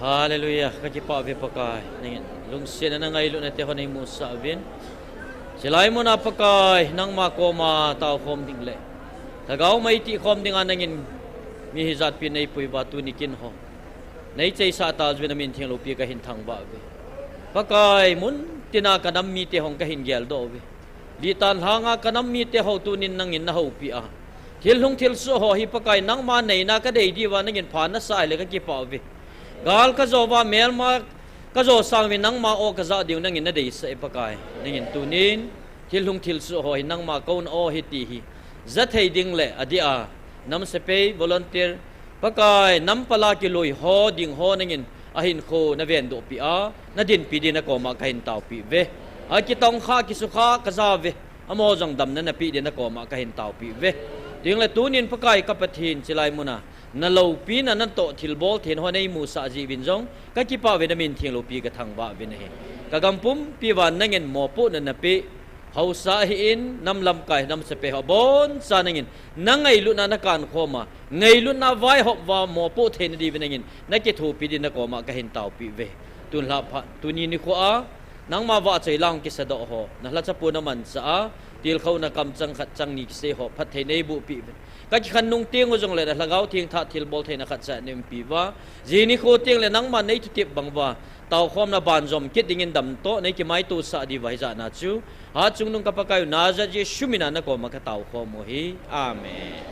Hallelujah. Kajipa vi pakai. Ningin lung sin na ngai lu na te honai musa vin. Silai mo na pakai nang makoma tau khom dingle. Tagaw mai ti khom ding anangin mi hizat pi nei pui ba tu nikin ho. Nei chei sa tal vin min thing lo pi ka hin thang ba ve. Pakai mun tina kanam mi te hong ka hin gel do ve. Li tan hanga kanam mi te ho tu nin nangin na ho pi a. Thil hung thil so ho hi pakai nang ma nei na ka dei di wa nangin phan na sai le ka ki pa ve. Gal ka zo ba mel ma ka zo sang vi nang ma o ka za diu nangin na dei sa pakai nangin tunin thil hung thil su hoi nang ma kaun o hi ti hi za thei ding le adia nam se pe volunteer pakai nam pala ki loi ho ding ho nangin ahin kho na ven do pi a na din pi din na ko ma kain tau pi ve a ki tong kha ki su kha ka za ve amo jong dam na pi din na ko ma kain tau pi ve ding le tunin pakai ka pathin chilai muna na lo pi na nan to thil bol then ho nei mu sa ji win jong ka ki pa vitamin thing lo pi ka thang ba vin he ka gampum pi wan nangin mo pu na pi hausa hi in nam lam kai nam se pe ho bon sa nangin nangai lu na kan khoma ngai lu na vai ho wa mo pu then di vin nangin na ki thu pi din na ko ma ka hin tau pi ve tun la pha tuni ni ko a nang ma wa chei lang ki sa do ho na la cha pu na man sa til khau na kam chang khat chang ni se ho phat the nei bu pi ka khan nung tiang ojong le la gau thiang tha thil bol the na khat sa nem pi wa ji ni kho tiang le nang ma nei thu tip bang wa tau khom na ban zom kit ding in dam to nei ki mai tu sa di vai za na chu ha chung nung ka pa kai na za ji shumina na ko ma ka tau khom mo hi amen.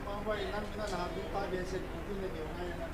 Mangwai nan mina na habis pa beset kuku ne kyo na.